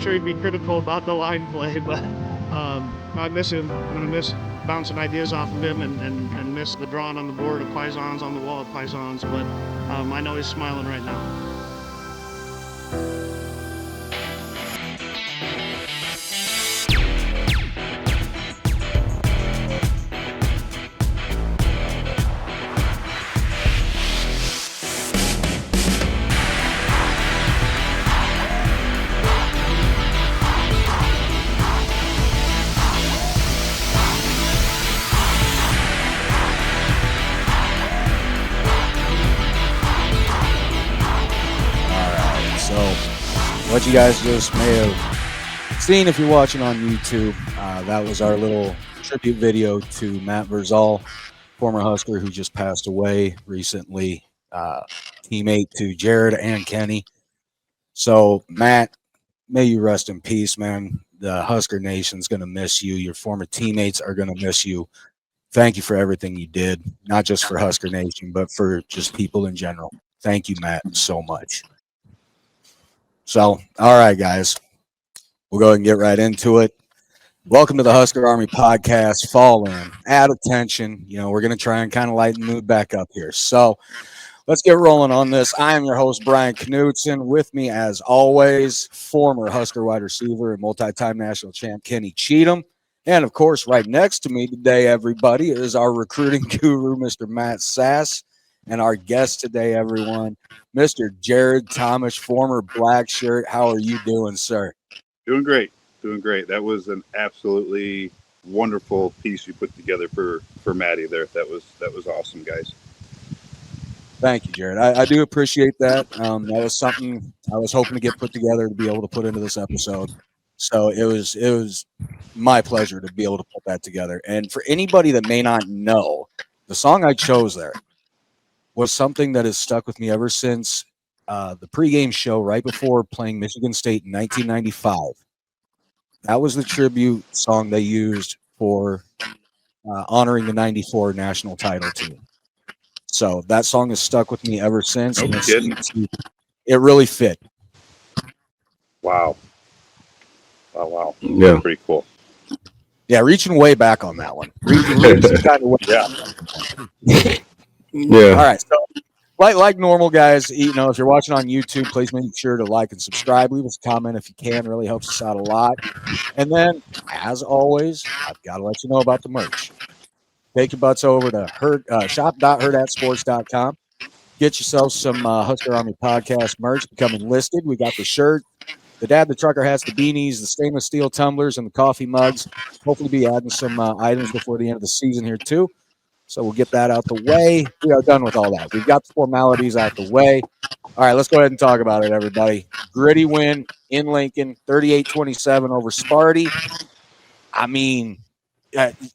sure he'd be critical about the line play, but I miss him. I'm going to miss bouncing ideas off of him and miss the drawing on the board of Pisons on the wall of Pisons, but I know he's smiling right now. What you guys just may have seen if you're watching on YouTube, that was our little tribute video to Matt Vrzal, former Husker who just passed away recently, teammate to Jared and Kenny. So, Matt, may you rest in peace, man. The Husker Nation's going to miss you. Your former teammates are going to miss you. Thank you for everything you did, not just for Husker Nation, but for just people in general. Thank you, Matt, so much. So, all right, guys, we'll go ahead and get right into it. Welcome to the Husker Army Podcast. Fall in, add attention. You know, we're going to try and kind of lighten the mood back up here. So, let's get rolling on this. I am your host, Brian Knutzen. With me, as always, former Husker wide receiver and multi-time national champ Kenny Cheatham. And, of course, right next to me today, everybody, is our recruiting guru, Mr. Matt Sass. And our guest today, everyone, Mr. Jared Tomich, former Blackshirt. How are you doing, sir? Doing great. That was an absolutely wonderful piece you put together for Maddie there. That was awesome, guys. Thank you, Jared. I do appreciate that. That was something I was hoping to get put together to be able to put into this episode. So it was my pleasure to be able to put that together. And for anybody that may not know, the song I chose there was something that has stuck with me ever since the pregame show right before playing Michigan State in 1995. That was the tribute song they used for honoring the 94 national title team. So that song has stuck with me ever since. No kidding. It really fit. Wow. Yeah. Pretty cool. Yeah, reaching way back on that one. Yeah. All right. So, like normal, guys, you know, if you're watching on YouTube, please make sure to like and subscribe. Leave us a comment if you can. It really helps us out a lot. And then, as always, I've got to let you know about the merch. Take your butts over to shop.herdatsports.com. Get yourself some Husker Army Podcast merch becoming listed. We got the shirt, the Dad the Trucker hats, the beanies, the stainless steel tumblers, and the coffee mugs. Hopefully be adding some items before the end of the season here, too. So we'll get that out the way. We are done with all that. We've got the formalities out the way. All right, let's go ahead and talk about it, everybody. Gritty win in Lincoln, 38-27 over Sparty. I mean,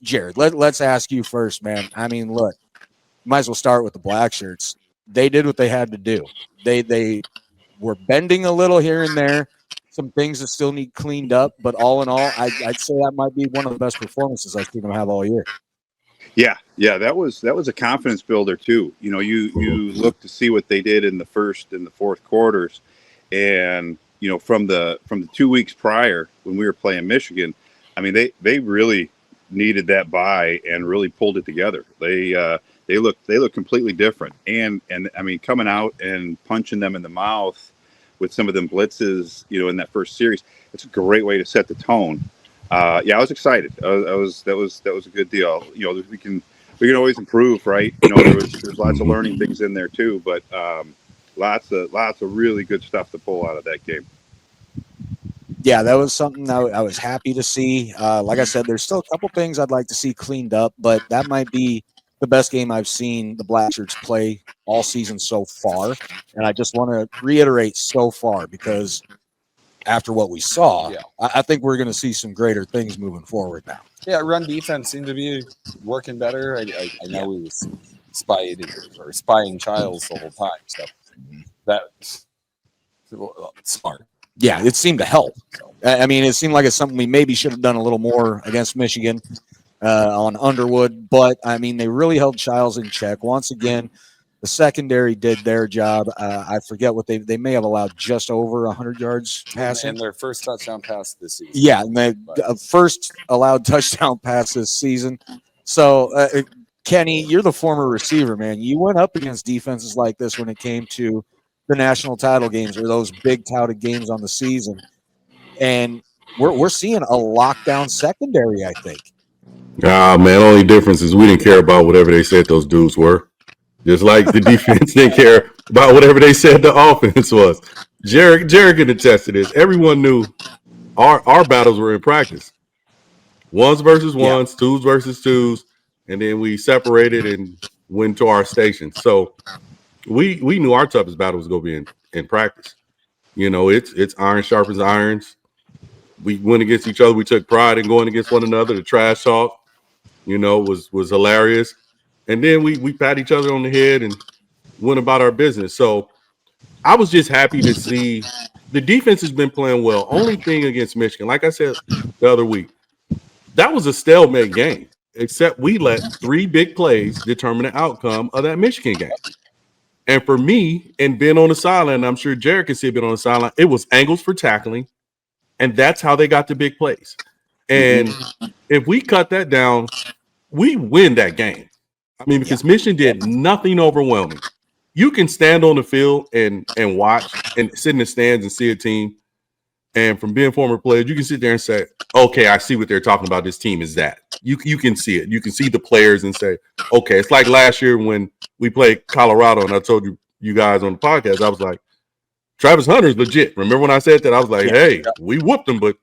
Jared, let's ask you first, man. I mean, look, might as well start with the Blackshirts. They did what they had to do. They were bending a little here and there. Some things that still need cleaned up, but all in all, I'd say that might be one of the best performances I've seen them have all year. Yeah, that was a confidence builder too. You know, you look to see what they did in the first and the fourth quarters, and you know, from the 2 weeks prior when we were playing Michigan, I mean, they really needed that bye and really pulled it together. They look completely different, and I mean, coming out and punching them in the mouth with some of them blitzes, you know, in that first series, it's a great way to set the tone. Yeah, I was excited. That was a good deal. You know, we can always improve, right? You know, there's lots of learning things in there too, but lots of really good stuff to pull out of that game. Yeah, that was something I was happy to see. Like I said, there's still a couple things I'd like to see cleaned up, but that might be the best game I've seen the Blackshirts play all season so far. And I just want to reiterate so far, because after what we saw, I think we're going to see some greater things moving forward now. Yeah, run defense seemed to be working better. I know we was spying Childs the whole time. So that's smart. Yeah, it seemed to help. I mean, it seemed like it's something we maybe should have done a little more against Michigan on Underwood. But, I mean, they really held Childs in check. Once again, The secondary did their job. I forget what they may have allowed just over 100 yards passing. And their first touchdown pass this season. Yeah, and the first allowed touchdown pass this season. So, Kenny, you're the former receiver, man. You went up against defenses like this when it came to the national title games or those big touted games on the season. And we're seeing a lockdown secondary, I think. Man, only difference is we didn't care about whatever they said those dudes were. Just like the defense didn't care about whatever they said the offense was. Jared can attest to this. Everyone knew our battles were in practice. Ones versus ones, twos versus twos, and then we separated and went to our station. So we knew our toughest battle was going to be in practice. You know, it's iron sharpens irons. We went against each other. We took pride in going against one another. The trash talk, you know, was hilarious. And then we pat each other on the head and went about our business. So I was just happy to see the defense has been playing well. Only thing against Michigan, like I said the other week, that was a stalemate game, except we let 3 big plays determine the outcome of that Michigan game. And for me, and being on the sideline, I'm sure Jared can see it being on the sideline, it was angles for tackling, and that's how they got the big plays. And if we cut that down, we win that game. I mean, because Michigan did nothing overwhelming. You can stand on the field and watch and sit in the stands and see a team. And from being former players, you can sit there and say, okay, I see what they're talking about. This team is that. You can see it. You can see the players and say, okay, it's like last year when we played Colorado, and I told you guys on the podcast, I was like, Travis Hunter's legit. Remember when I said that? I was like, hey, we whooped them, but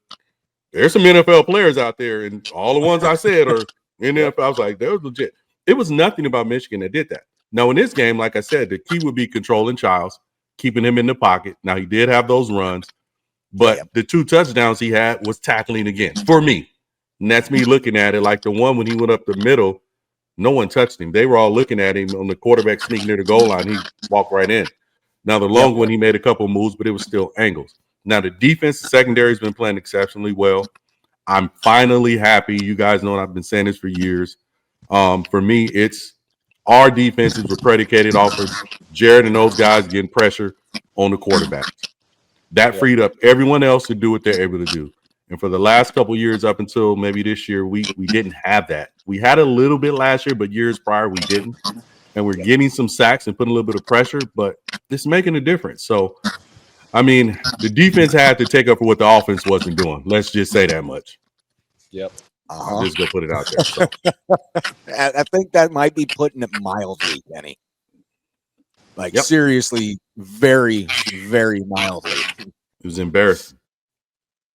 there's some NFL players out there, and all the ones I said are in the NFL. I was like, they're legit. It was nothing about Michigan that did that. Now, in this game, like I said, the key would be controlling Childs, keeping him in the pocket. Now, he did have those runs, but the 2 touchdowns he had was tackling again for me. And that's me looking at it like the one when he went up the middle, no one touched him. They were all looking at him on the quarterback sneak near the goal line. He walked right in. Now, the long one, he made a couple moves, but it was still angles. Now, the defense, the secondary has been playing exceptionally well. I'm finally happy. You guys know I've been saying this for years. For me, it's our defenses were predicated off of Jared and those guys getting pressure on the quarterback. That freed up everyone else to do what they're able to do. And for the last couple of years up until maybe this year, we didn't have that. We had a little bit last year, but years prior we didn't. And we're getting some sacks and putting a little bit of pressure, but it's making a difference. So, I mean, the defense had to take up for what the offense wasn't doing. Let's just say that much. Yep. I'll just go put it out there. So. I think that might be putting it mildly, Kenny. Like, seriously, very, very mildly. It was embarrassing.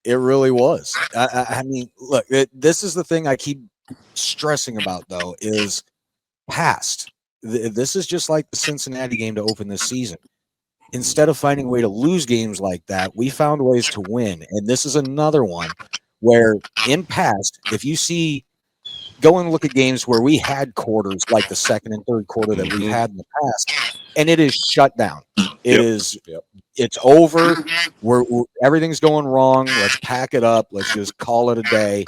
It really was. I mean, look, this is the thing I keep stressing about, though, is past. This is just like the Cincinnati game to open this season. Instead of finding a way to lose games like that, we found ways to win. And this is another one where in past, if you see, go and look at games where we had quarters like the second and third quarter that we've had in the past, and it is shut down. It is, it's over. We're everything's going wrong. Let's pack it up. Let's just call it a day.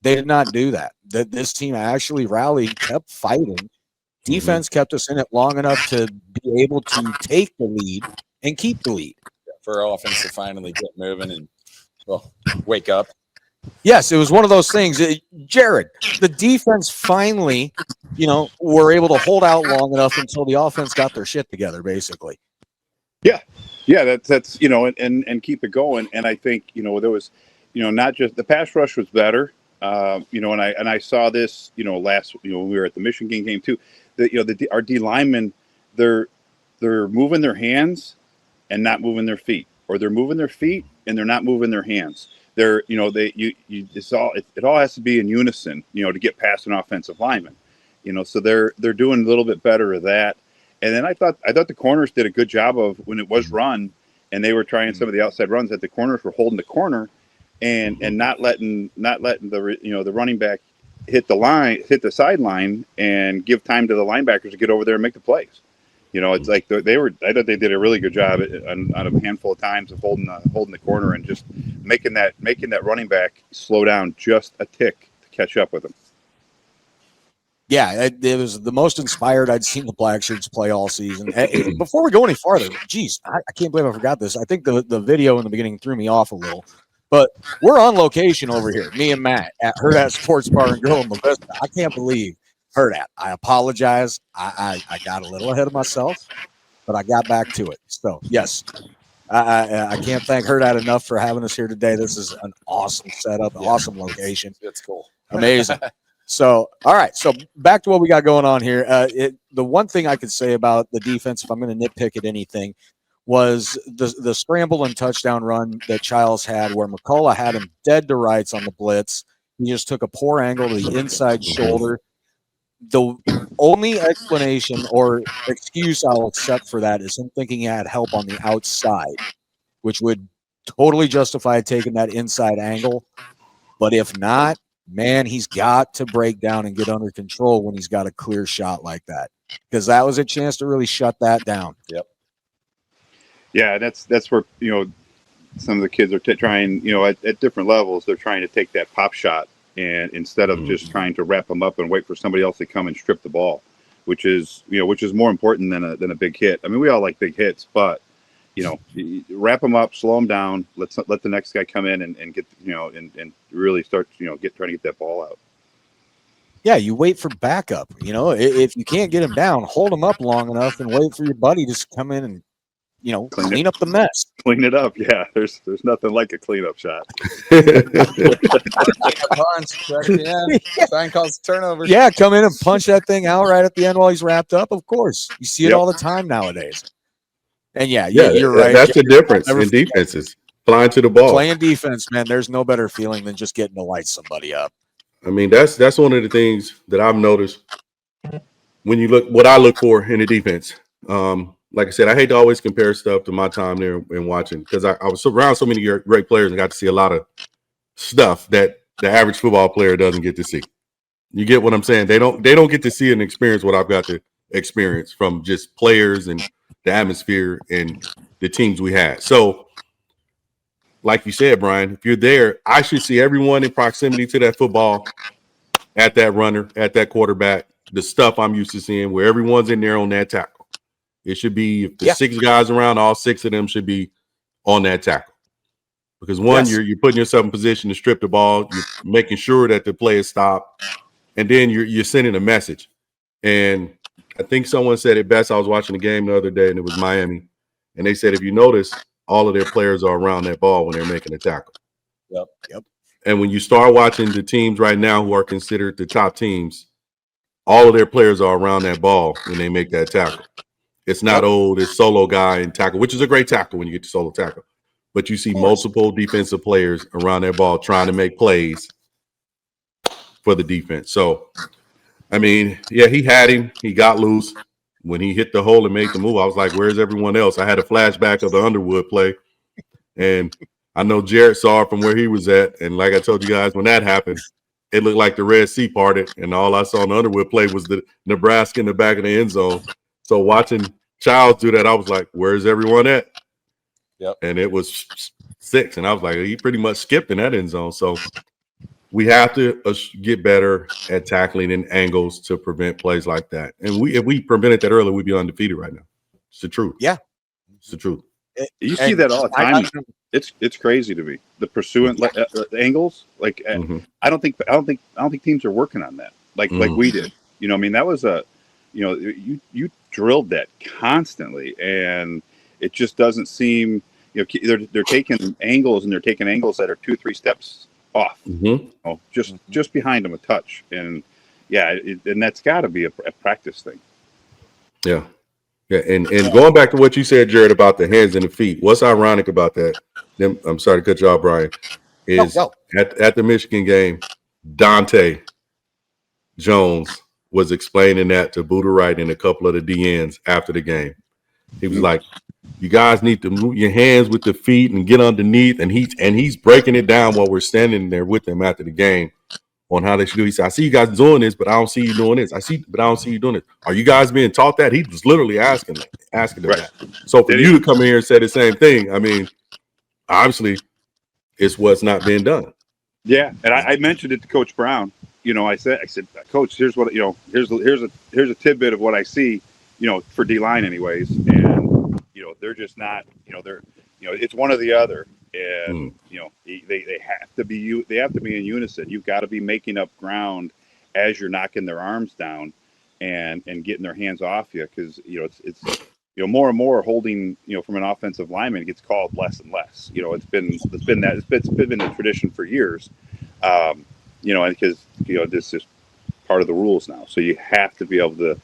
They did not do that. This team actually rallied, kept fighting. Defense kept us in it long enough to be able to take the lead and keep the lead. For our offense to finally get moving and wake up. Yes, it was one of those things. Jared, the defense finally, were able to hold out long enough until the offense got their shit together, basically. Yeah, that's and keep it going. And I think there was, not just the pass rush was better, and I saw this, last, when we were at the Michigan game too. Our D linemen, they're moving their hands and not moving their feet, or they're moving their feet and they're not moving their hands. It all has to be in unison, to get past an offensive lineman, so they're doing a little bit better of that. And then I thought the corners did a good job of, when it was run and they were trying some of the outside runs, that the corners were holding the corner and not letting the running back hit the sideline and give time to the linebackers to get over there and make the plays. It's like I thought they did a really good job on a handful of times of holding the corner and just making that running back slow down just a tick to catch up with him. Yeah, it was the most inspired I'd seen the Blackshirts play all season. Before we go any farther, geez, I can't believe I forgot this. I think the video in the beginning threw me off a little. But we're on location over here, me and Matt at Hurrdat Sports Bar and Grill in La Vista. I can't believe Hurrdat. I apologize. I got a little ahead of myself, but I got back to it. So, yes, I can't thank Hurrdat enough for having us here today. This is an awesome setup, awesome location. It's cool. Amazing. So, all right. So back to what we got going on here. The one thing I could say about the defense, if I'm going to nitpick at anything, was the scramble and touchdown run that Childs had, where McCullough had him dead to rights on the blitz. He just took a poor angle to the inside shoulder. The only explanation or excuse I'll accept for that is him thinking he had help on the outside, which would totally justify taking that inside angle. But if not, man, he's got to break down and get under control when he's got a clear shot like that, because that was a chance to really shut that down. Yep. Yeah, that's where, some of the kids are trying, at different levels, they're trying to take that pop shot, and instead of just trying to wrap them up and wait for somebody else to come and strip the ball, which is more important than a big hit. I mean, we all like big hits, but wrap them up, slow them down, let the next guy come in and get, and really start, trying to get that ball out. Yeah, you wait for backup. If you can't get him down, hold him up long enough and wait for your buddy to come in and, clean up the mess. Clean it up. Yeah, there's nothing like a cleanup shot. Punch right at the end. Try and cause turnover. Yeah, come in and punch that thing out right at the end while he's wrapped up. Of course, you see it all the time nowadays. And you're right. That's the difference in defenses. Flying to the ball. Playing defense, man, there's no better feeling than just getting to light somebody up. I mean, that's one of the things that I've noticed when you look what I look for in the defense. Like I said, I hate to always compare stuff to my time there and watching, because I was around so many great players and got to see a lot of stuff that the average football player doesn't get to see. You get what I'm saying? They don't get to see and experience what I've got to experience from just players and the atmosphere and the teams we had. So, like you said, Brian, if you're there, I should see everyone in proximity to that football, at that runner, at that quarterback, the stuff I'm used to seeing where everyone's in there on that tackle. It should be, if there's 6 guys around, all 6 of them should be on that tackle. Because one, you're putting yourself in position to strip the ball, you're making sure that the play is stopped, and then you're sending a message. And I think someone said it best. I was watching the game the other day, and it was Miami, and they said, if you notice, all of their players are around that ball when they're making a tackle. Yep. And when you start watching the teams right now who are considered the top teams, all of their players are around that ball when they make that tackle. It's not this solo guy and tackle, which is a great tackle when you get to solo tackle. But you see multiple defensive players around that ball trying to make plays for the defense. So, I mean, yeah, he had him. He got loose. When he hit the hole and made the move, I was like, where's everyone else? I had a flashback of the Underwood play. And I know Jared saw it from where he was at. And like I told you guys, when that happened, it looked like the Red Sea parted. And all I saw in the Underwood play was the Nebraska in the back of the end zone. So watching Childs do that, I was like, where's everyone at? Yep. And it was 6. And I was like, he pretty much skipped in that end zone. So we have to get better at tackling in angles to prevent plays like that. And if we prevented that earlier, we'd be undefeated right now. It's the truth. Yeah. It's the truth. You see that all the time. It's crazy to me. The pursuant angles, like I don't think teams are working on that like we did. I mean, that was you drilled that constantly, and it just doesn't seem. They're taking angles, and they're taking angles that are 2-3 steps off. Just behind them a touch, and and that's got to be a practice thing. Yeah. Yeah, and going back to what you said, Jared, about the hands and the feet, what's ironic about that, I'm sorry to cut you off, Brian, is at the Michigan game, Dante Jones was explaining that to Buda Wright and a couple of the DNs after the game. He was like, you guys need to move your hands with the feet and get underneath, and he's breaking it down while we're standing there with them after the game on how they should do. He said, I see you guys doing this, but I don't see you doing this. But I don't see you doing it. Are you guys being taught that? He was literally asking them that. So for you to come in here and say the same thing, I mean, obviously it's what's not being done. Yeah, and I mentioned it to Coach Brown, I said, Coach, here's what, here's a tidbit of what I see, for D-line anyways. And, they're just not, it's one or the other. And, they have to be in unison. You've got to be making up ground as you're knocking their arms down and getting their hands off you. Cause it's more and more holding, from an offensive lineman, it gets called less and less. It's been the tradition for years. Because this is part of the rules now. So you have to be able to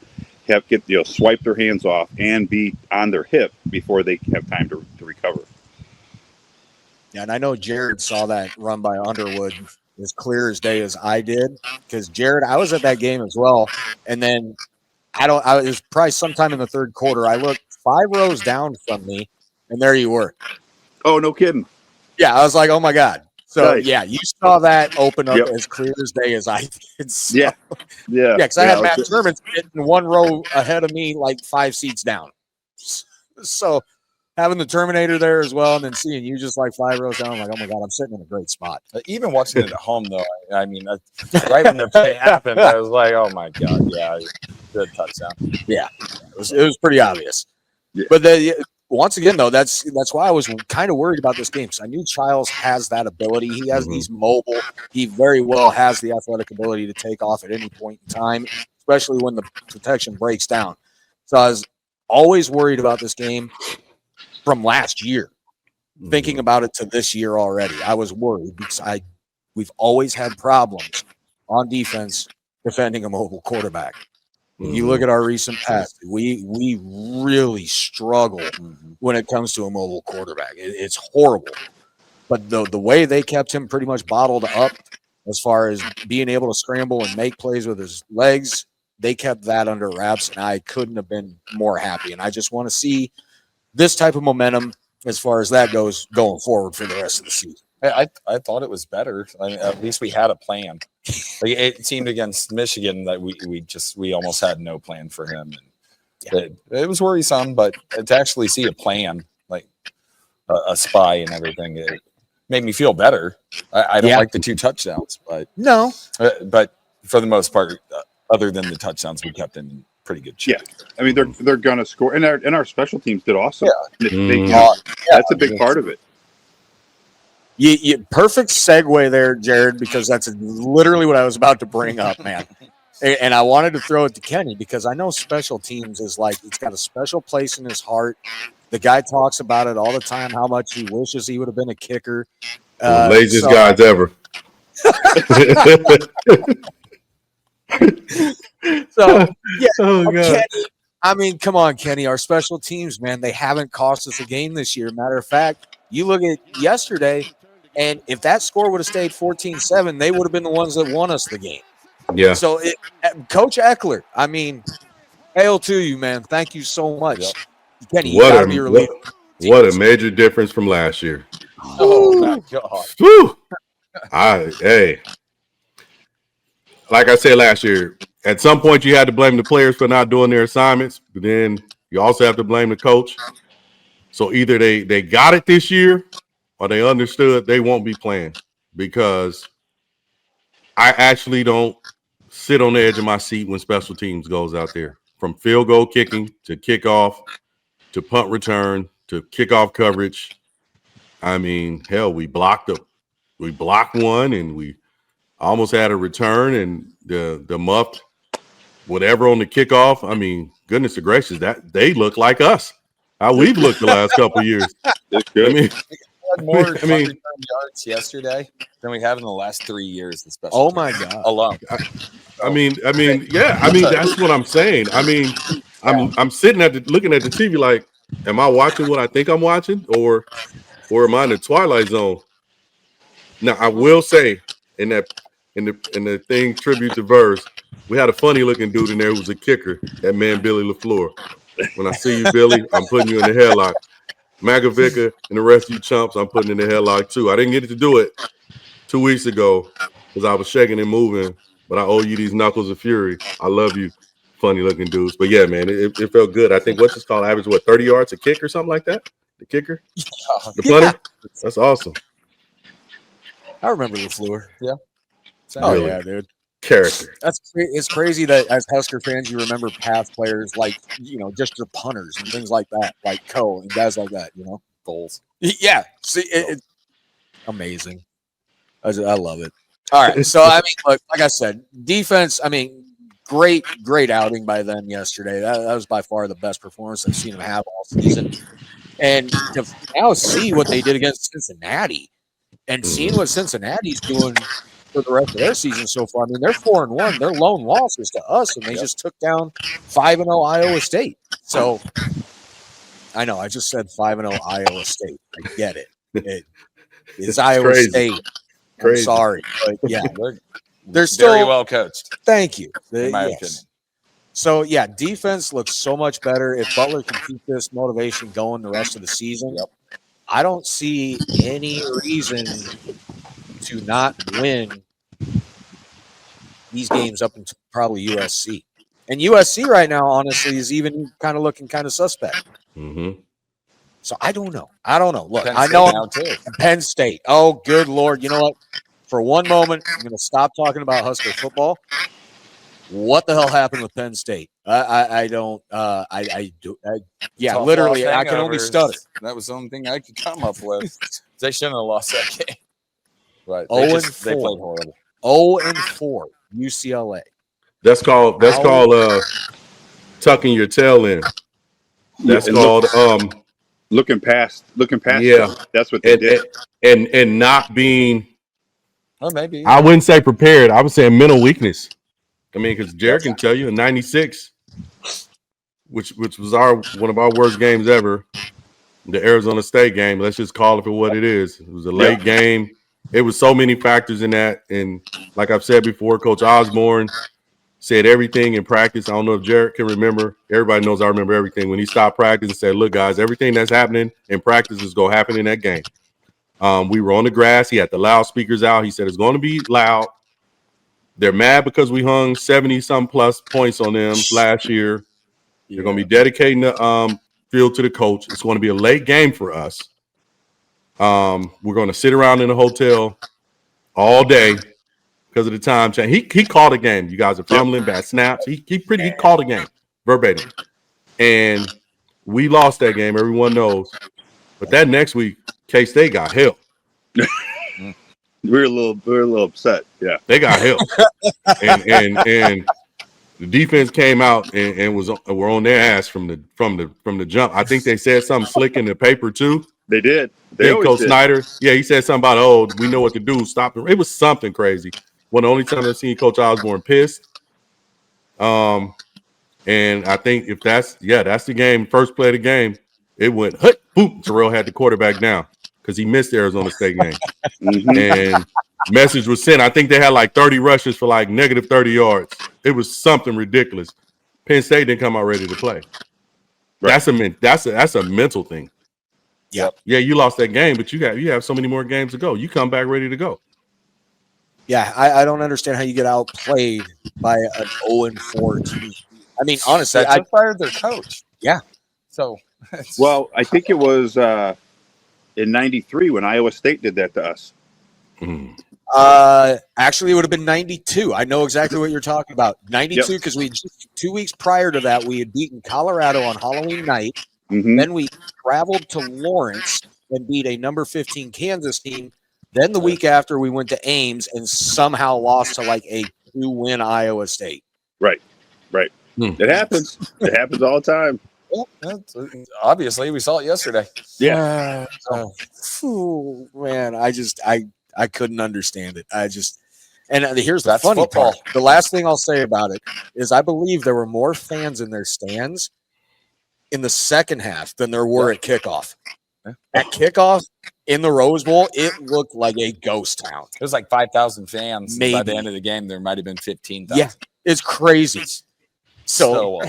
swipe their hands off and be on their hip before they have time to recover. Yeah, and I know Jared saw that run by Underwood as clear as day as I did, because Jared, I was at that game as well, and then it was probably sometime in the third quarter. I looked 5 rows down from me, and there you were. Oh, no kidding. Yeah, I was like, oh my God. So nice. Yeah, you saw that open up as clear as day as I did. So, yeah, because I had Matt Sherman sitting 1 row ahead of me, like 5 seats down. So having the Terminator there as well, and then seeing you just like 5 rows down, I'm like, oh my God, I'm sitting in a great spot. Even watching it at home, though, I mean, right when the play happened, I was like, oh my God, yeah, good touchdown. Yeah, it was pretty obvious. Yeah. But once again, though, that's why I was kind of worried about this game, because I knew Childs has that ability. He's mobile. He very well has the athletic ability to take off at any point in time, especially when the protection breaks down. So I was always worried about this game from last year. Thinking about it to this year already, I was worried because we've always had problems on defense defending a mobile quarterback. You look at our recent past, we really struggle when it comes to a mobile quarterback. It's horrible. But the way they kept him pretty much bottled up as far as being able to scramble and make plays with his legs, they kept that under wraps, and I couldn't have been more happy. And I just want to see this type of momentum as far as that goes going forward for the rest of the season. I thought it was better. I mean, at least we had a plan. Like, it seemed against Michigan that we almost had no plan for him. And it was worrisome, but to actually see a plan, like a spy and everything, it made me feel better. I don't like the 2 touchdowns, but no. But for the most part, other than the touchdowns, we kept in pretty good shape. Yeah, I mean they're gonna score, and our special teams did awesome. Yeah. That's a big part of it. Perfect segue there, Jared, because that's literally what I was about to bring up, man. And I wanted to throw it to Kenny because I know special teams is like, it's got a special place in his heart. The guy talks about it all the time, how much he wishes he would have been a kicker. Laziest guys ever. Kenny, I mean, come on, Kenny. Our special teams, man, they haven't cost us a game this year. Matter of fact, you look at yesterday, and if that score would have stayed 14-7, they would have been the ones that won us the game. Yeah. So, Coach Eckler, I mean, hail to you, man. Thank you so much. Yep. Kenny, you got to be your leader. What a major difference from last year. Oh, my God. Woo. Like I said last year, at some point you had to blame the players for not doing their assignments, but then you also have to blame the coach. So either they got it this year or they understood they won't be playing, because I actually don't sit on the edge of my seat when special teams goes out there, from field goal kicking to kickoff to punt return to kickoff coverage. I mean, hell, we blocked one, and we almost had a return, and the muffed whatever on the kickoff. I mean, goodness gracious, that they look like us. How we've looked the last couple of years. It's good. We had more return yards yesterday than we have in the last 3 years. Oh my God! Alone. I mean, yeah. I mean, that's what I'm saying. I mean, I'm sitting looking at the TV like, am I watching what I think I'm watching, or am I in the twilight zone? Now, I will say, in the thing tribute to Verz, we had a funny looking dude in there who was a kicker. That man Billy LaFleur. When I see you, Billy, I'm putting you in the headlock. Magavica and the rest of you chumps, I'm putting in the headlock too. I didn't get to do it 2 weeks ago because I was shaking and moving, but I owe you these knuckles of fury. I love you, funny looking dudes. But yeah, man, it felt good. I think what's this called? Average 30 yards a kick or something like that? The kicker? The punter? That's awesome. I remember LaFleur. Yeah. Oh Really? yeah, dude. Character. It's crazy that as Husker fans, you remember past players like, just your punters and things like that, like Coe and guys like that, Goals. Yeah. See, it's amazing. I love it. All right. So, I mean, look, like I said, defense, I mean, great outing by them yesterday. That was by far the best performance I've seen them have all season. And to now see what they did against Cincinnati and seeing what Cincinnati's doing for the rest of their season so far. I mean, they're 4-1. Their lone loss is to us, and they just took down 5-0 Iowa State. So I know I just said 5-0 Iowa State. I get it. It's Iowa crazy. State. I'm Crazy. sorry, but yeah, they're still very well coached. Thank you. In my opinion. So yeah, defense looks so much better. If Butler can keep this motivation going the rest of the season, I don't see any reason to not win these games up until probably USC. And USC right now, honestly, is even kind of looking kind of suspect. Mm-hmm. So I don't know. Look, Penn I State know now too. Penn State. Oh, good Lord. You know what? For one moment, I'm going to stop talking about Husker football. What the hell happened with Penn State? I don't. Yeah, Tough literally, loss I can only hangovers. stutter. That was the only thing I could come up with. They shouldn't have lost that game. But 0-4. they played horrible. 0-4 UCLA. That's called tucking your tail in. That's called looking past. Yeah. Them. That's what they did. And not being. Or maybe I wouldn't say prepared. I would say mental weakness. I mean, because Jared can tell you in '96, which was one of our worst games ever, the Arizona State game. Let's just call it for what it is. It was a late game. It was so many factors in that. And like I've said before, Coach Osborne said everything in practice. I don't know if Jared can remember. Everybody knows I remember everything. When he stopped practice and said, look, guys, everything that's happening in practice is going to happen in that game. We were on the grass. He had the loudspeakers out. He said it's going to be loud. They're mad because we hung 70-some plus points on them last year. They're going to be dedicating the field to the coach. It's going to be a late game for us. We're going to sit around in a hotel all day because of the time change. He called a game. You guys are fumbling, bad snaps. He called a game verbatim. And we lost that game. Everyone knows. But that next week, K-State got hell. We were a little upset. Yeah, they got help, and the defense came out and were on their ass from the jump. I think they said something slick in the paper too. They did. Coach Snyder, he said something about we know what to do. Stop it. It was something crazy. One of the only times I've seen Coach Osborne pissed. And I think if that's the game. First play of the game, it went boom. Terrell had the quarterback down. Because he missed the Arizona State game. And message was sent. I think they had like 30 rushes for like negative 30 yards. It was something ridiculous. Penn State didn't come out ready to play. Right. That's a mental thing. Yep. Yeah, you lost that game, but you have so many more games to go. You come back ready to go. Yeah, I don't understand how you get outplayed by an 0-4 team. I mean, honestly, I fired their coach. Yeah. So, well, I think it was in '93 when Iowa State did that to us. Actually, it would have been 92. I know exactly what you're talking about. 92, because we 2 weeks prior to that, we had beaten Colorado on Halloween night. Mm-hmm. Then we traveled to Lawrence and beat a number 15 Kansas team. Then the week after, we went to Ames and somehow lost to like a 2-win Iowa State. Right. It happens. It happens all the time. Well, obviously, we saw it yesterday. Yeah. Man, I couldn't understand it. And here's the That's funny football. part. The last thing I'll say about it is I believe there were more fans in their stands in the second half than there were at kickoff. At kickoff in the Rose Bowl, it looked like a ghost town. It was like 5,000 fans. Maybe. By the end of the game, there might have been 15,000. Yeah, it's crazy. So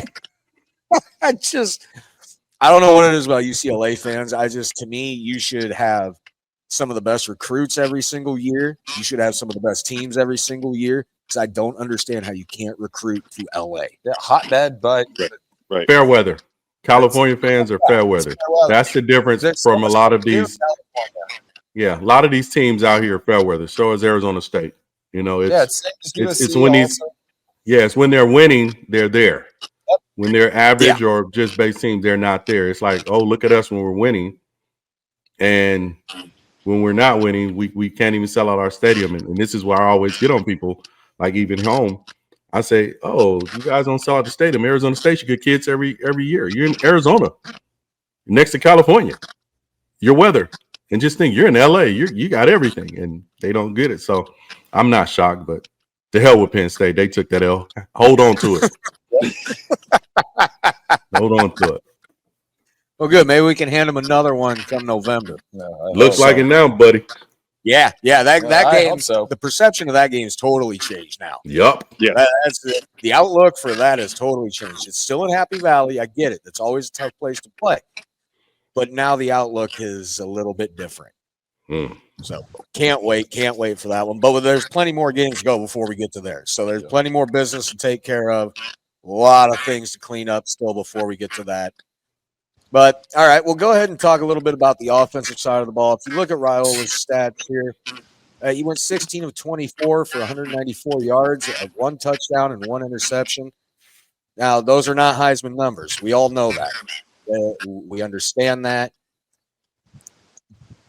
I don't know what it is about UCLA fans. To me, you should have some of the best recruits every single year. You should have some of the best teams every single year. Because I don't understand how you can't recruit to LA. Yeah, hotbed, but right. Fair weather. California fans are fair weather. That's the difference from a lot of these. Yeah, a lot of these teams out here are fair weather. So is Arizona State. You know, it's same as it's USC when also. it's when they're winning, they're there. When they're average Yeah. or just base teams, they're not there. It's like, oh, look at us when we're winning, and when we're not winning, we can't even sell out our stadium. And this is why I always get on people, like even home. I say, oh, you guys don't sell out the stadium. Arizona State, you get kids every year. You're in Arizona, next to California. Your weather. And just think, you're in LA. You got everything, and they don't get it. So I'm not shocked, but to hell with Penn State. They took that L. Hold on to it. Hold on to it. Well, good. Maybe we can hand them another one come November. Looks like it now, buddy. Yeah. That I game. hope so. The perception of that game's totally changed now. Yup. Yeah. That's the outlook for that has totally changed. It's still in Happy Valley. I get it. It's always a tough place to play, but now the outlook is a little bit different. So can't wait for that one. But there's plenty more games to go before we get to there. So there's plenty more business to take care of. A lot of things to clean up still before we get to that. But all right, we'll go ahead and talk a little bit about the offensive side of the ball. If you look at Raiola's stats here, he went 16 of 24 for 194 yards, 1 touchdown and 1 interception. Now, those are not Heisman numbers. We all know that. We understand that.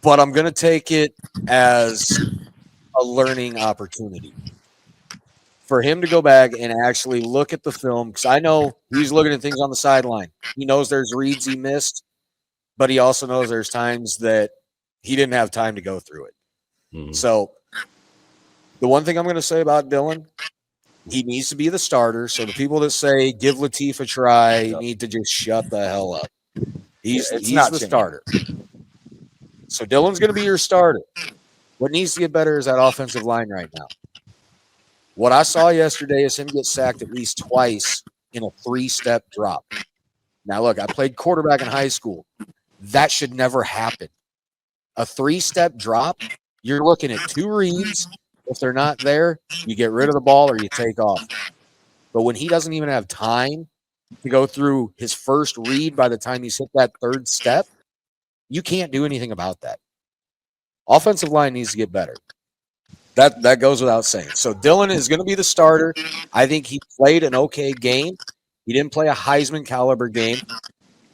But I'm going to take it as a learning opportunity for him to go back and actually look at the film, because I know he's looking at things on the sideline. He knows there's reads he missed, but he also knows there's times that he didn't have time to go through it. So the one thing I'm going to say about Dylan, he needs to be the starter. So the people that say give Latif a try need to just shut the hell up. He's the starter. So Dylan's going to be your starter. What needs to get better is that offensive line right now. What I saw yesterday is him get sacked at least twice in a 3-step drop. Now, look, I played quarterback in high school. That should never happen. A 3-step drop, you're looking at 2 reads. If they're not there, you get rid of the ball or you take off. But when he doesn't even have time to go through his first read by the time he's hit that 3rd step, you can't do anything about that. Offensive line needs to get better. That goes without saying. So Dylan is going to be the starter. I think he played an okay game. He didn't play a Heisman caliber game,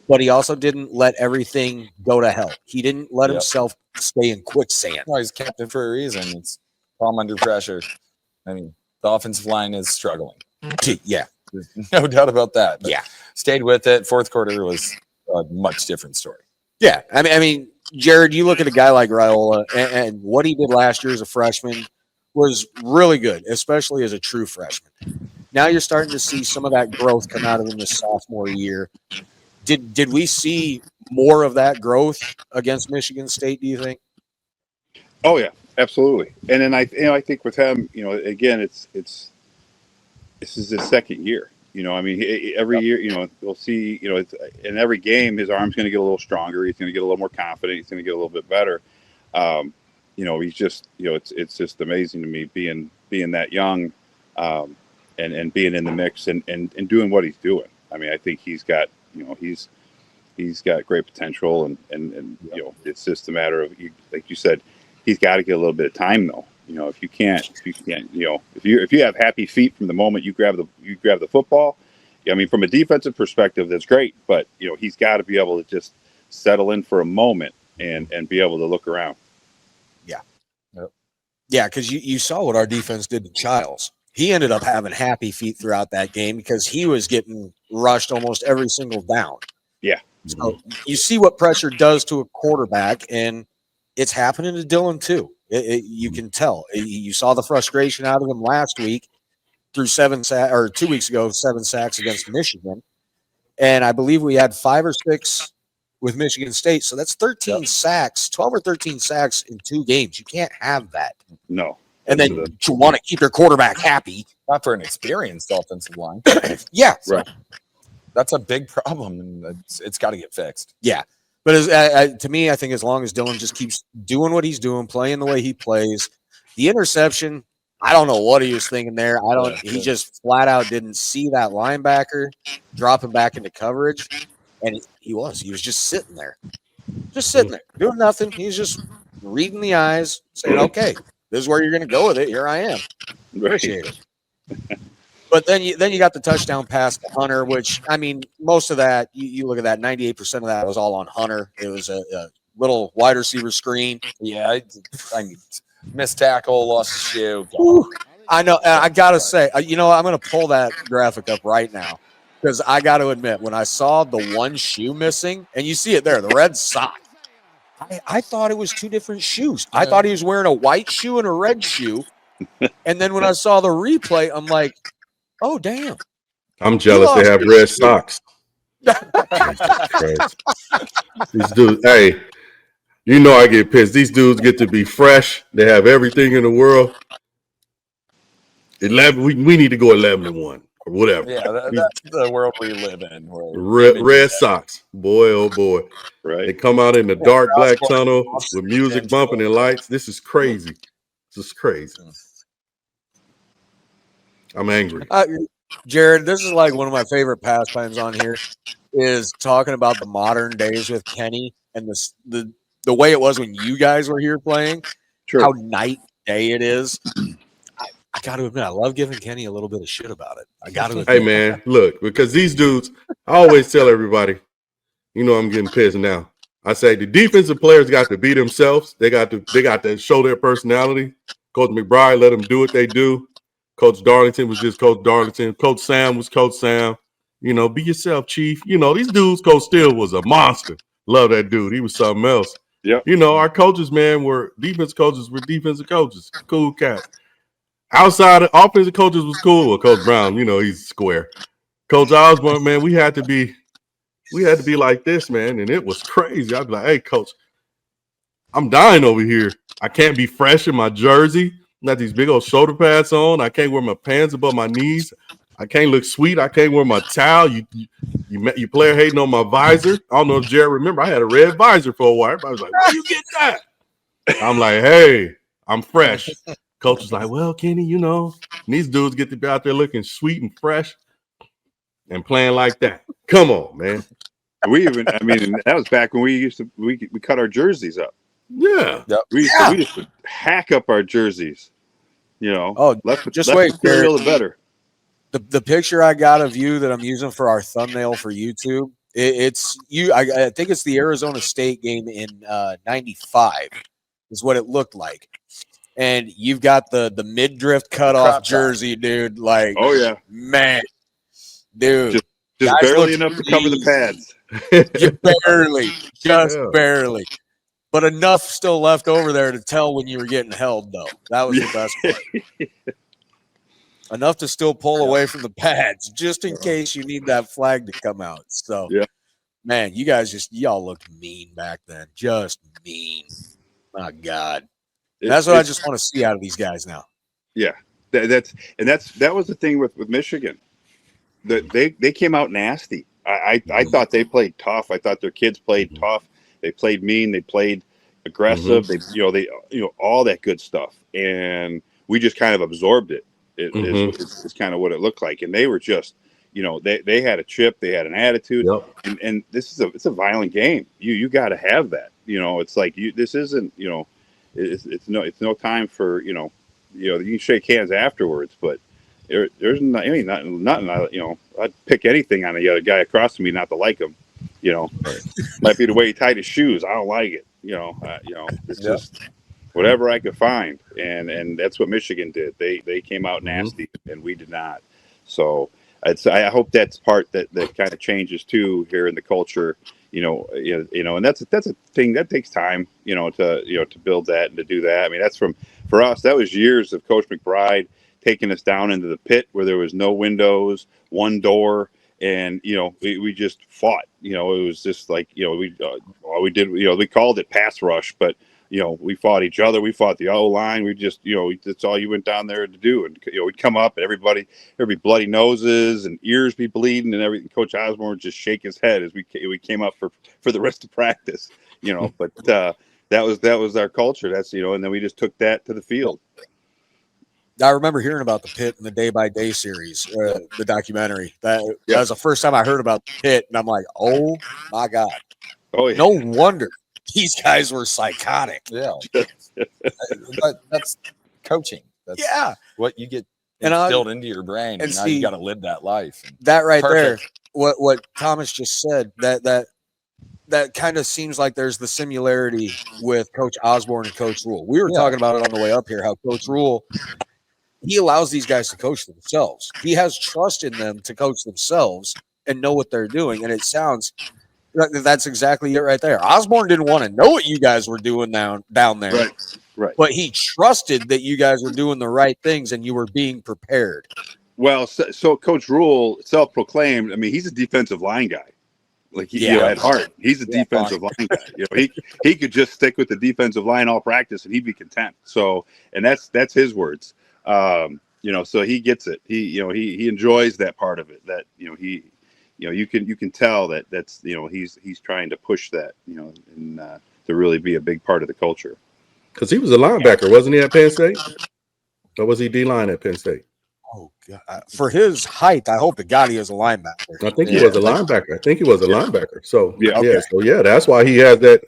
but he also didn't let everything go to hell. He didn't let himself stay in quicksand. No, he's captain for a reason. It's calm under pressure. I mean, the offensive line is struggling. Yeah. There's no doubt about that. But yeah. Stayed with it. 4th quarter was a much different story. Yeah. I mean, Jared, you look at a guy like Raiola, and what he did last year as a freshman was really good, especially as a true freshman. Now you're starting to see some of that growth come out of him this sophomore year. Did we see more of that growth against Michigan State, do you think? Oh yeah, absolutely. And then I think with him, again, this is his 2nd year. I mean, every year, we'll see, in every game, his arm's going to get a little stronger. He's going to get a little more confident. He's going to get a little bit better. He's just, it's just amazing to me being that young, and being in the mix and doing what he's doing. I mean, I think he's got, he's got great potential, and it's just a matter of, like you said, he's got to get a little bit of time though. If you can't, if you have happy feet from the moment you grab the football, I mean, from a defensive perspective, that's great, but he's got to be able to just settle in for a moment and be able to look around. Yeah. Yep. Yeah. Cause you saw what our defense did to Childs. He ended up having happy feet throughout that game because he was getting rushed almost every single down. Yeah. So you see what pressure does to a quarterback, and it's happening to Dylan too. You can tell. You saw the frustration out of him last week through 7 sacks, or 2 weeks ago, 7 sacks against Michigan. And I believe we had 5 or 6 with Michigan State. So that's 13 sacks, 12 or 13 sacks in 2 games. You can't have that. No. And then you want to keep your quarterback happy. Not for an experienced offensive line. Yeah. Right. That's a big problem, and it's got to get fixed. Yeah. But to me, I think as long as Dylan just keeps doing what he's doing, playing the way he plays, the interception, I don't know what he was thinking there. He just flat out didn't see that linebacker dropping back into coverage. And he was just sitting there, doing nothing. He's just reading the eyes, saying, okay, this is where you're going to go with it. Here I am. Right. Appreciate it. But then you got the touchdown pass to Hunter, which, I mean, most of that, you look at that, 98% of that was all on Hunter. It was a little wide receiver screen. Yeah, I mean, missed tackle, lost the shoe. Whew. I know. I got to say, I'm going to pull that graphic up right now because I got to admit, when I saw the one shoe missing, and you see it there, the red sock, I thought it was two different shoes. I thought he was wearing a white shoe and a red shoe. And then when I saw the replay, I'm like, oh, damn. I'm jealous they have red socks. These dudes, hey, you know I get pissed. These dudes get to be fresh. They have everything in the world. 11. We need to go 11-1 or whatever. Yeah, that's the world we live in. Red socks, boy, oh boy. Right. They come out in the dark black tunnel with music bumping and lights. This is crazy. This is crazy. I'm angry. Jared, this is like one of my favorite pastimes on here is talking about the modern days with Kenny and the way it was when you guys were here playing. Sure. How night day it is. I got to admit, I love giving Kenny a little bit of shit about it. I got to admit. Hey man, look, because these dudes, I always tell everybody, you know, I'm getting pissed now. I say the defensive players got to be themselves. They got to show their personality. Coach McBride let them do what they do. Coach Darlington was just Coach Darlington. Coach Sam was Coach Sam. You know, be yourself, Chief. You know, these dudes, Coach Steele was a monster. Love that dude. He was something else. Yep. You know, our coaches, man, were defensive coaches. Cool cat. Outside of offensive coaches was cool. Well, Coach Brown, you know, he's square. Coach Osborne, man, we had to be like this, man, and it was crazy. I'd be like, hey, Coach, I'm dying over here. I can't be fresh in my jersey. Got these big old shoulder pads on. I can't wear my pants above my knees. I can't look sweet. I can't wear my towel. You player hating on my visor. I don't know if Jared remember. I had a red visor for a while. Everybody was like, where you get that? I'm like, hey, I'm fresh. Coach was like, well, Kenny, you know, these dudes get to be out there looking sweet and fresh and playing like that. Come on, man. That was back when we cut our jerseys up. Yeah. We just would hack up our jerseys. You know. Oh, just wait, material the better. The picture I got of you that I'm using for our thumbnail for YouTube, it's you. I think it's the Arizona State game in '95 is what it looked like. And you've got the mid-drift cutoff jersey, dude. Like, oh yeah, man, dude, just barely enough to cover the pads. Barely, but enough still left over there to tell when you were getting held. Though that was the best part. Enough to still pull away from the pads, just in case you need that flag to come out. So, yeah, man, you guys y'all looked mean back then, just mean. My God. That's what I just want to see out of these guys now. Yeah, that was the thing with Michigan. They came out nasty. I thought they played tough. I thought their kids played tough. They played mean. They played aggressive. They all that good stuff. And we just kind of absorbed it. It's kind of what it looked like. And they were just, they had a chip. They had an attitude. Yep. And it's a violent game. You got to have that. It's like this isn't. It's no time for you can shake hands afterwards, but there's nothing. I'd pick anything on the other guy across from me not to like him. Might be the way he tied his shoes. I don't like it. It's just whatever I could find, and that's what Michigan did. They came out nasty, and we did not. So I hope that's part that kind of changes too here in the culture. And that's a thing that takes time, to build that and to do that. I mean, for us, that was years of Coach McBride taking us down into the pit where there was no windows, one door, and we just fought. It was just like all we did. We called it pass rush, but we fought each other. We fought the O line. We just that's all you went down there to do. And we'd come up and there'd be bloody noses and ears be bleeding and everything. Coach Osborne would just shake his head as we came up for the rest of practice. But that was our culture. That's and then we just took that to the field. I remember hearing about the pit in the Day by Day series, the documentary. That was the first time I heard about the pit, and I'm like, oh my God! Oh yeah. No wonder these guys were psychotic. Yeah, but coaching. That's what you get instilled into your brain, and now you got to live that life. That right there, what Thomas just said, that kind of seems like there's the similarity with Coach Osborne and Coach Rule. We were talking about it on the way up here, how Coach Rule, he allows these guys to coach themselves. He has trust in them to coach themselves and know what they're doing. And it sounds that's exactly it right there. Osborne didn't want to know what you guys were doing down there. Right. But he trusted that you guys were doing the right things and you were being prepared. Well, so Coach Rule, self-proclaimed, I mean, he's a defensive line guy. Like, at heart, he's a defensive line guy. He could just stick with the defensive line all practice and he'd be content. So, and that's his words. So he gets it. He enjoys that part of it. That you can tell that's he's trying to push that and to really be a big part of the culture. Because he was a linebacker, wasn't he, at Penn State? Or was he D-line at Penn State? Oh God! For his height, I hope to God he was a linebacker. I think he was a linebacker. So Okay. That's why he has that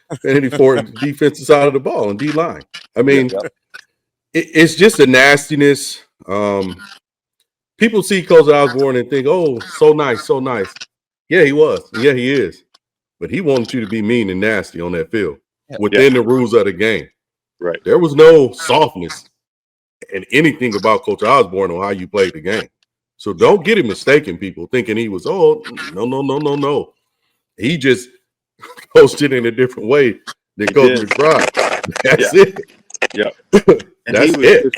affinity for the defensive side of the ball and D-line. I mean, it's just a nastiness. People see Coach Osborne and think, "Oh, so nice." Yeah, he was. Yeah, he is. But he wanted you to be mean and nasty on that field within the rules of the game. Right. There was no softness and anything about Coach Osborne on how you played the game. So don't get it mistaken, people, thinking he was, no. He just coached it in a different way than Coach McBride. That's it. Yeah. And that's he was it.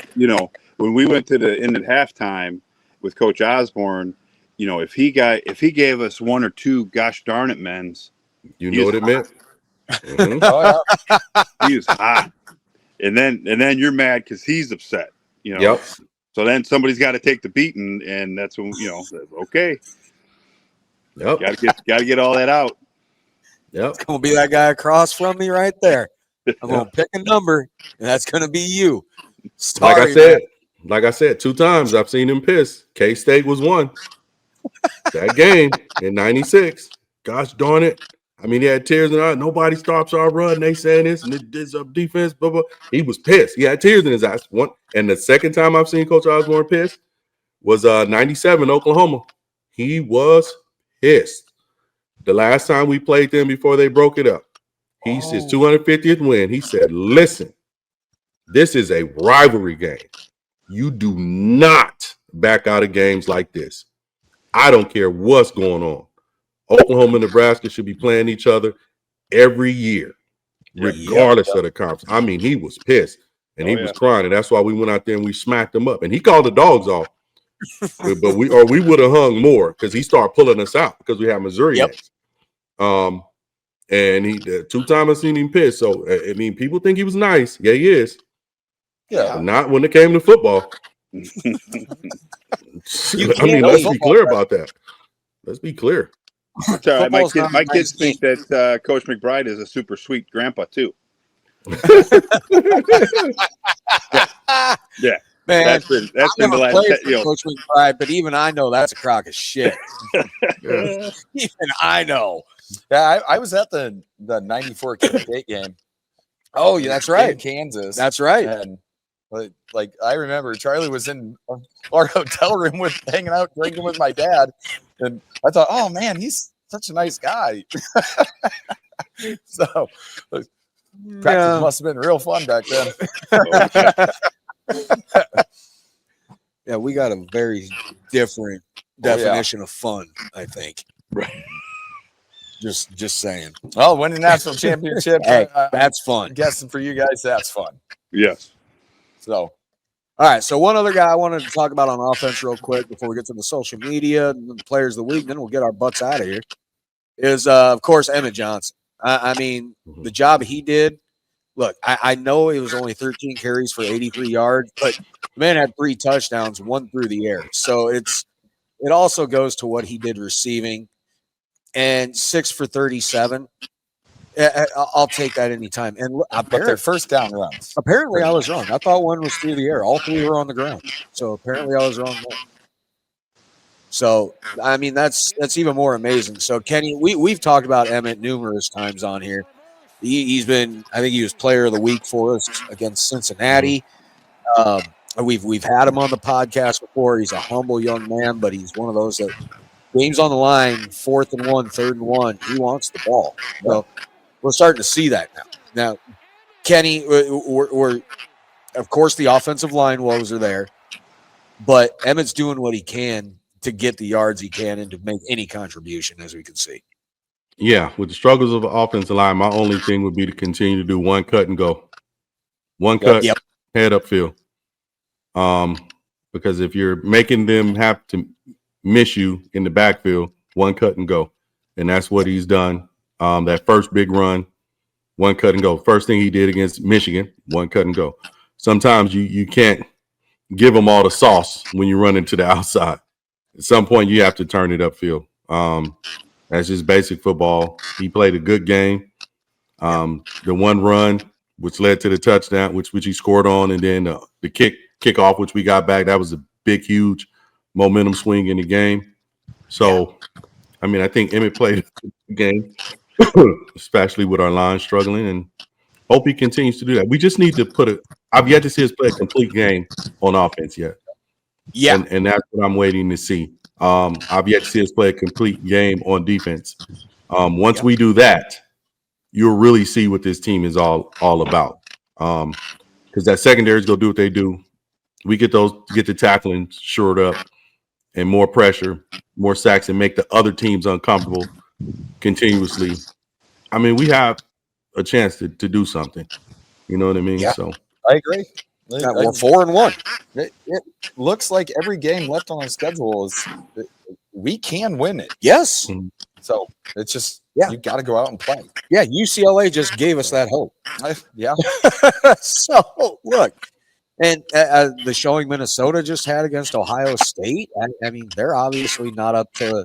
When we went to the end at halftime with Coach Osborne, if he gave us one or two gosh darn it men's, you know what it meant? Mm-hmm. He was hot. And then you're mad because he's upset. Yep. So then somebody's got to take the beating, and that's when okay. Yep. Got to get all that out. Yep. It's gonna be that guy across from me right there. I'm gonna pick a number, and that's gonna be you. Sorry, like I said, 2 times I've seen him piss. K-State was one. That game in '96. Gosh darn it. I mean, he had tears in his eyes. Nobody stops our run. They saying this and this up defense, blah, blah. He was pissed. He had tears in his eyes. And the second time I've seen Coach Osborne pissed was 97 Oklahoma. He was pissed. The last time we played them before they broke it up, he's his 250th win. He said, listen, this is a rivalry game. You do not back out of games like this. I don't care what's going on. Oklahoma and Nebraska should be playing each other every year, regardless of the conference. I mean, he was pissed and he was crying, and that's why we went out there and we smacked him up. And he called the dogs off, but we would have hung more because he started pulling us out because we had Missouri next. And he 2 times I've seen him piss. So I mean, people think he was nice. Yeah, he is. Yeah, but not when it came to football. I mean, let's be clear about that. Let's be clear. Sorry, my kids think that Coach McBride is a super sweet grandpa too. Yeah. Man, that's been the last. Coach McBride, but even I know that's a crock of shit. Even I know. Yeah, I was at the '94 K-State game. Oh, yeah, that's right, in Kansas. That's right. And like I remember, Charlie was in our hotel room hanging out, drinking with my dad, and I thought, oh man, he's such a nice guy. So practice must have been real fun back then. Yeah, we got a very different definition of fun, I think. Right. Just saying. Oh, winning national championship. Hey, that's fun. Guessing for you guys, that's fun. Yes. So, all right. So one other guy I wanted to talk about on offense real quick before we get to the social media and the players of the week, then we'll get our butts out of here, is, of course, Emmett Johnson. I mean, the job he did, look, I know it was only 13 carries for 83 yards, but the man had 3 touchdowns, 1 through the air. So it also goes to what he did receiving, and 6 for 37. I'll take that anytime. And but their first down runs. Apparently, I was wrong. I thought 1 was through the air. All 3 were on the ground. So apparently, I was wrong there. So I mean, that's even more amazing. So Kenny, we've talked about Emmett numerous times on here. He's been, I think he was player of the week for us against Cincinnati. We've had him on the podcast before. He's a humble young man, but he's one of those that games on the line, 4th and 1, 3rd and 1. He wants the ball. So we're starting to see that now. Now, Kenny, we're of course the offensive line woes are there, but Emmett's doing what he can to get the yards he can and to make any contribution, as we can see. Yeah, with the struggles of the offensive line, my only thing would be to continue to do one cut and go. One cut, head upfield. Because if you're making them have to miss you in the backfield, one cut and go. And that's what he's done. That first big run, one cut and go. First thing he did against Michigan, one cut and go. Sometimes you can't give them all the sauce when you run into the outside. At some point, you have to turn it upfield. That's just basic football. He played a good game. The one run, which led to the touchdown, which he scored on, and then the kickoff, which we got back, that was a big, huge momentum swing in the game. So, I mean, I think Emmett played a good game, especially with our line struggling, and hope he continues to do that. We just need to I've yet to see us play a complete game on offense yet. Yeah. And that's what I'm waiting to see. I've yet to see us play a complete game on defense. Once we do that, you'll really see what this team is all about. Because that secondary is going to do what they do. We get the tackling shored up and more pressure, more sacks, and make the other teams uncomfortable continuously. I mean, we have a chance to do something. You know what I mean? Yeah. So I agree. We're 4-1. It looks like every game left on our schedule we can win it. Yes. So it's just you got to go out and play. Yeah, UCLA just gave us that hope. So look, and the showing Minnesota just had against Ohio State. I mean, they're obviously not up to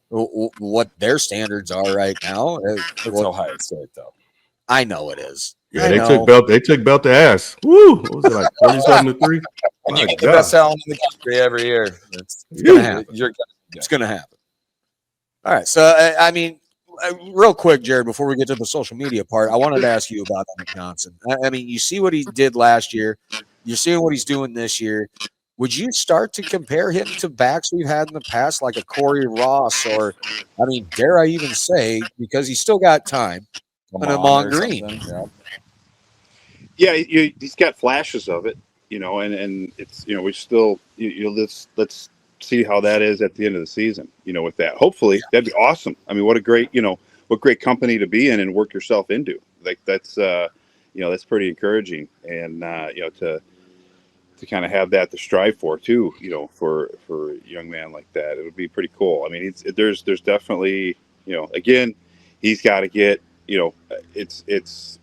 what their standards are right now. It's Ohio State, though. I know it is. Yeah, they took belt to ass. Woo! What was it, like 47-3? And you get the best talent in the country every year. It's going to happen. It's going to happen. All right. So, I mean, real quick, Jared, before we get to the social media part, I wanted to ask you about Emmett Johnson. I mean, you see what he did last year. You're seeing what he's doing this year. Would you start to compare him to backs we've had in the past, like a Corey Ross, or, I mean, dare I even say, because he's still got time, an Amon Green? Yeah, he's got flashes of it, and it's, we still, let's see how that is at the end of the season, with that. Hopefully, that'd be awesome. I mean, what great company to be in and work yourself into. Like that's, that's pretty encouraging, and to kind of have that to strive for too, for a young man like that, it would be pretty cool. I mean, there's definitely, again, he's got to get, it's.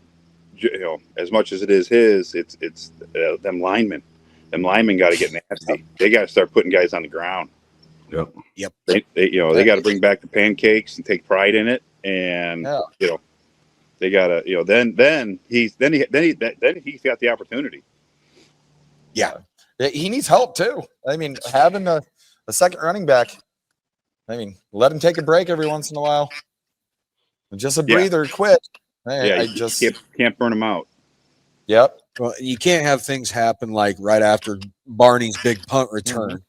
As much as it is his, it's them linemen. Them linemen got to get nasty. They got to start putting guys on the ground. Yep. They got to bring back the pancakes and take pride in it, and they got to, then he's got the opportunity. Yeah, he needs help too. I mean, having a second running back. I mean, let him take a break every once in a while. Just a breather, quit. I just can't burn them out. Yep. Well, you can't have things happen like right after Barney's big punt return.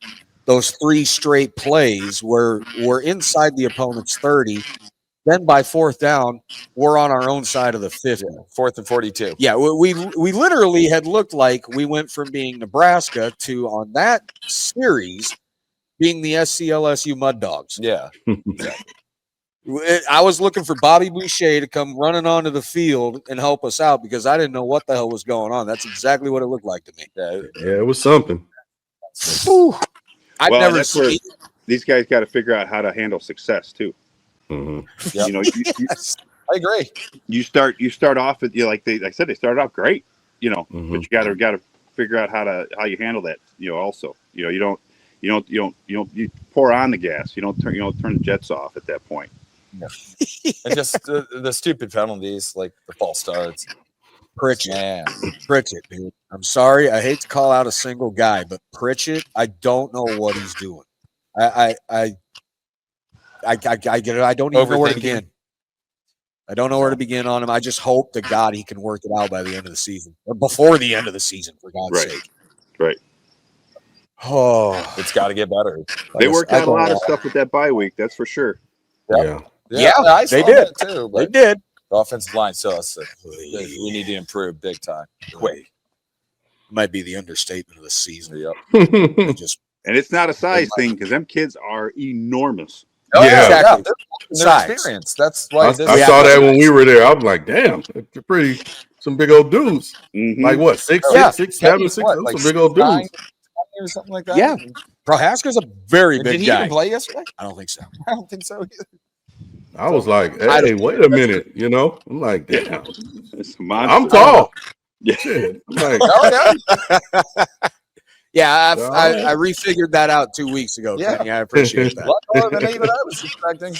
Those 3 straight plays where we're inside the opponent's 30. Then by 4th down, we're on our own side of the 50. 4th and 42. Yeah, we literally had looked like we went from being Nebraska to, on that series, being the SCLSU Mud Dogs. Yeah. I was looking for Bobby Boucher to come running onto the field and help us out because I didn't know what the hell was going on. That's exactly what it looked like to me. Yeah, it was something. I've never seen. These guys got to figure out how to handle success too. Mm-hmm. Yep. I agree. You start off at like I said, they started off great, but you got to figure out how you handle that. Also, you pour on the gas. You don't turn the jets off at that point. Yeah. And just the stupid penalties, like the false starts. Pritchett, dude. I'm sorry. I hate to call out a single guy, but Pritchett, I don't know what he's doing. I get it. I don't even know where to begin. I don't know where to begin on him. I just hope to God he can work it out by the end of the season, or before the end of the season, for God's sake. Right. Oh, It's got to get better. They worked out a lot of stuff with that bye week. That's for sure. Yeah. I saw they did. that too. They But did. the offensive line sucks. We need to improve big time. Quick. Might be the understatement of the season. Yep. They just And it's not a size thing because them kids are enormous. Oh, Yeah. Exactly. Their Size. experience. That's why I saw that when we were there. I was like, damn, they're pretty, some big old dudes. Mhm. Like what, 6'6", Yeah. 6'7", 6', What, those like some big old 6'9", dudes. or something like that. Yeah. Prohaska's a very And big did he guy. even play yesterday? I don't think so. I don't think so either. I was like, I hey, wait a minute, you know? I'm like, damn, It's a monster. I'm tall. Yeah. Shit. I'm like, Oh yeah. Yeah, I refigured that out 2 weeks ago, Yeah. Kenny. I appreciate A that. lot taller than even I was expecting.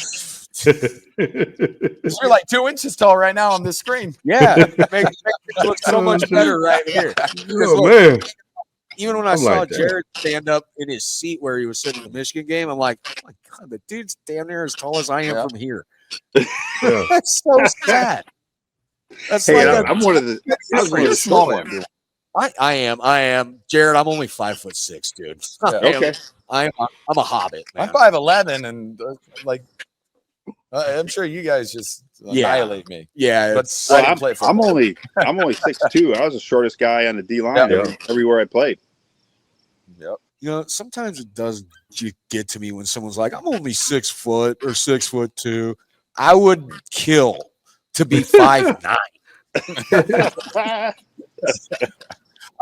'Cause you're like 2 inches tall right now on this screen. Yeah, it makes it look so much better right here. oh man, Even when I I'm saw like that. Jared stand up in his seat where he was sitting in the Michigan game, I'm like, oh my God, the dude's damn near as tall as I am Yeah. from here. yeah. That's so sad. That's Hey, like I'm one of the. I was one of You're the small small one. ones. I am. Jared, I'm only 5'6", dude. Yeah. Okay. I'm a hobbit, man. I'm 5'11", and like I'm sure you guys just Yeah. annihilate me. Yeah, But it's, I Well, didn't play football. I'm only 6'2". I was the shortest guy on the D line Yeah. everywhere I played. Yep. you know, sometimes it does get to me when someone's like, I'm only 6 foot or 6'2". I would kill to be 5'9".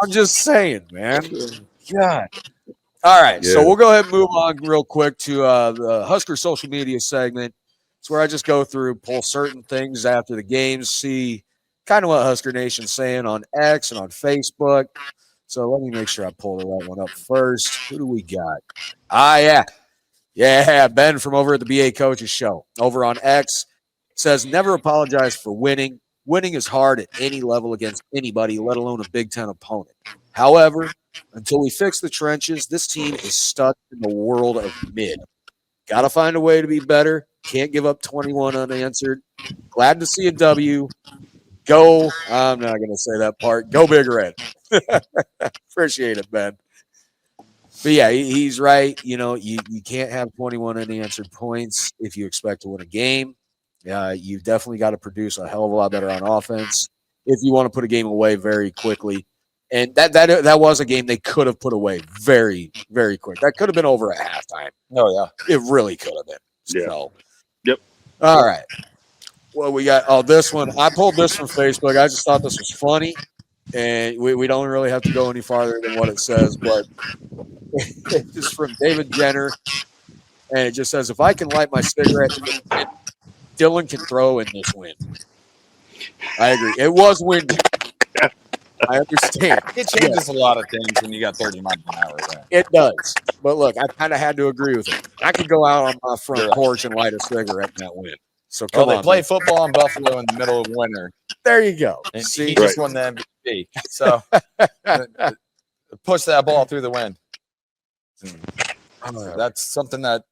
I'm just saying, man. God. All right, so Yeah. we'll go ahead and move on real quick to the Husker social media segment. It's where I just go through, pull certain things after the games, see kind of what Husker Nation's saying on X and on Facebook. So let me make sure I pull the right one up first. Who do we got? Yeah, Ben from over at the BA Coaches Show over on X says, never apologize for winning. Winning is hard at any level against anybody, let alone a Big Ten opponent. However, until we fix the trenches, this team is stuck in the world of mid. Got to find a way to be better. Can't give up 21 unanswered. Glad to see a W. Go. I'm not going to say that part. Go Big Red. Appreciate it, Ben. But yeah, he's right. You know, you can't have 21 unanswered points if you expect to win a game. You definitely got to produce a hell of a lot better on offense if you want to put a game away very quickly. And that was a game they could have put away very, very quick. That could have been over at halftime. Oh yeah. It really could have been. Yeah. So, Yep. All right. Well, we got this one. I pulled this from Facebook. I just thought this was funny. And we don't really have to go any farther than what it says, but it's just from David Jenner. And it just says, if I can light my cigarette, Dylan can throw in this win. I agree. It was windy. I understand. It changes a lot of things when you got 30 miles an hour. Right? It does. But look, I kind of had to agree with it. I could go out on my front porch and light a cigarette in that win. So come Well, on. they play man. football in Buffalo in the middle of winter. There you go. And See, he just won the MVP. So push that ball through the wind. That's something that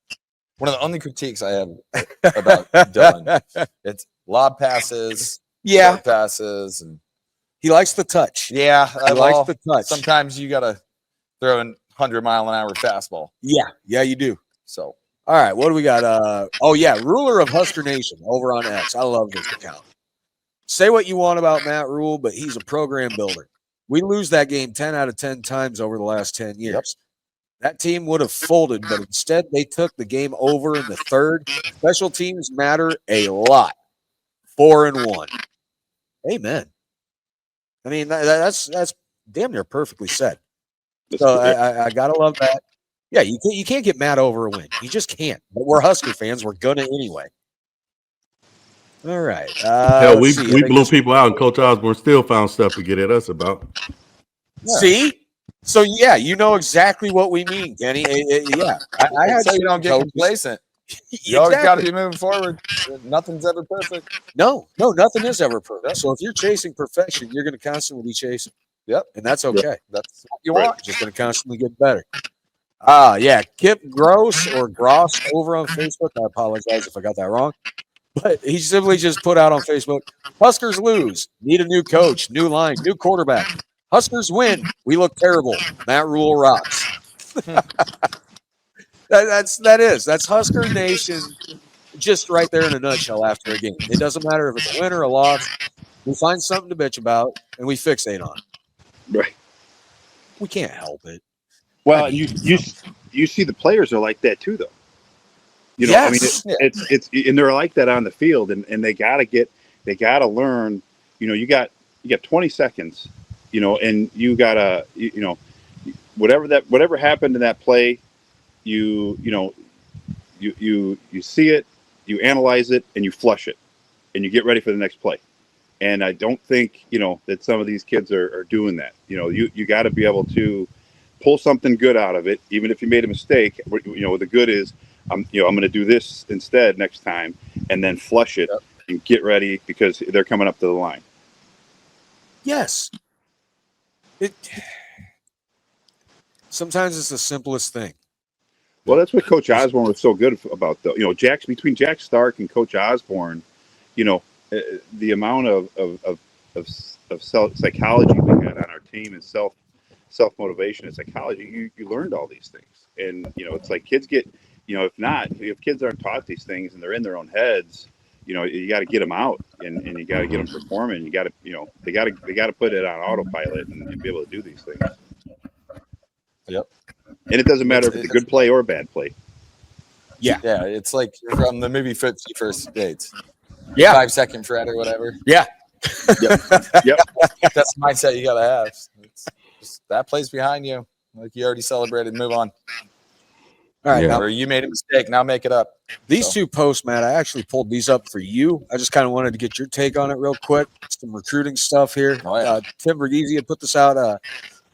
one of the only critiques I have about Dylan. It's lob passes, short passes, and he likes the touch. yeah, He likes the touch. Sometimes you gotta throw a 100-mile-an-hour fastball. Yeah, you do. So All right, what do we got? Ruler of Husker Nation over on X. I love this account. Say what you want about Matt Rule, but he's a program builder. We lose that game 10 out of 10 times over the last 10 years. Yep. That team would have folded, but instead they took the game over in the third. Special teams matter a lot. 4-1. Amen. I mean, that's damn near perfectly said. So I gotta love that. Yeah, you can't get mad over a win. You just can't. But we're Husker fans. We're gonna anyway. All right. Hell, we blew people out, and Coach Osborne still found stuff to get at us about. Yeah. See? So, yeah, you know exactly what we mean, Kenny. Yeah. I had so you don't get complacent. You always got to be moving forward. Nothing's ever perfect. No, nothing is ever perfect. So if you're chasing perfection, you're going to constantly be chasing. Yep. And that's okay. That's what you want. Just going to constantly get better. Kip Gross or Gross over on Facebook. I apologize if I got that wrong. But he simply just put out on Facebook, Huskers lose. Need a new coach, new line, new quarterback. Huskers win. We look terrible. Matt Rule rocks. That's Husker Nation just right there in a nutshell after a game. It doesn't matter if it's a win or a loss. We find something to bitch about, and we fixate on it. Right. We can't help it. Well, you see the players are like that too, though. You know, Yes. I mean, it's and they're like that on the field, and they gotta learn. You know, you got 20 seconds. You know, and you gotta whatever happened in that play, you see it, you analyze it, and you flush it, and you get ready for the next play. And I don't think that some of these kids are doing that. You got to be able to pull something good out of it, even if you made a mistake. The good is I'm going to do this instead next time, and then flush it and get ready because they're coming up to the line. Yes. Sometimes it's the simplest thing. Well, that's what Coach Osborne was so good about, though. Between Jack Stark and Coach Osborne, the amount of psychology we had on our team and self motivation and psychology, you learned all these things. And it's like kids get, if kids aren't taught these things and they're in their own heads, you got to get them out and you got to get them performing. You got to, they got to put it on autopilot and be able to do these things. Yep. And it doesn't matter if it's a good play or a bad play. Yeah. Yeah. It's like from the movie 50 First Dates. Yeah. 5 second Fred or whatever. Yeah. Yep. That's the mindset you got to have. That plays behind you. Like you already celebrated. Move on. All right. Yeah. Now, Or you made a mistake. Now make it up. these two posts, Matt, I actually pulled these up for you. I just kind of wanted to get your take on it real quick. Some recruiting stuff here. Oh, yeah. Tim Verghese had put this out.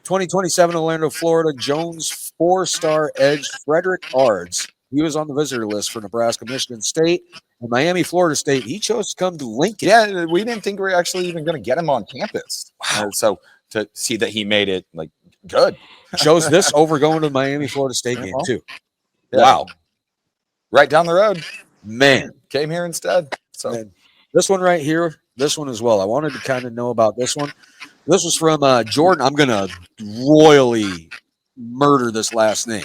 2027 Orlando, Florida, Jones 4-star edge Frederick Ards. He was on the visitor list for Nebraska, Michigan State, and Miami, Florida State. He chose to come to Lincoln. Yeah, we didn't think we were actually even going to get him on campus. Wow. So to see that he made it, like, good. Chose this over going to the Miami, Florida State game, too. Yeah. Wow. Right down the road. Man. Came here instead. So Man. This one right here, this one as well. I wanted to kind of know about this one. This was from Jordan. I'm going to royally murder this last name.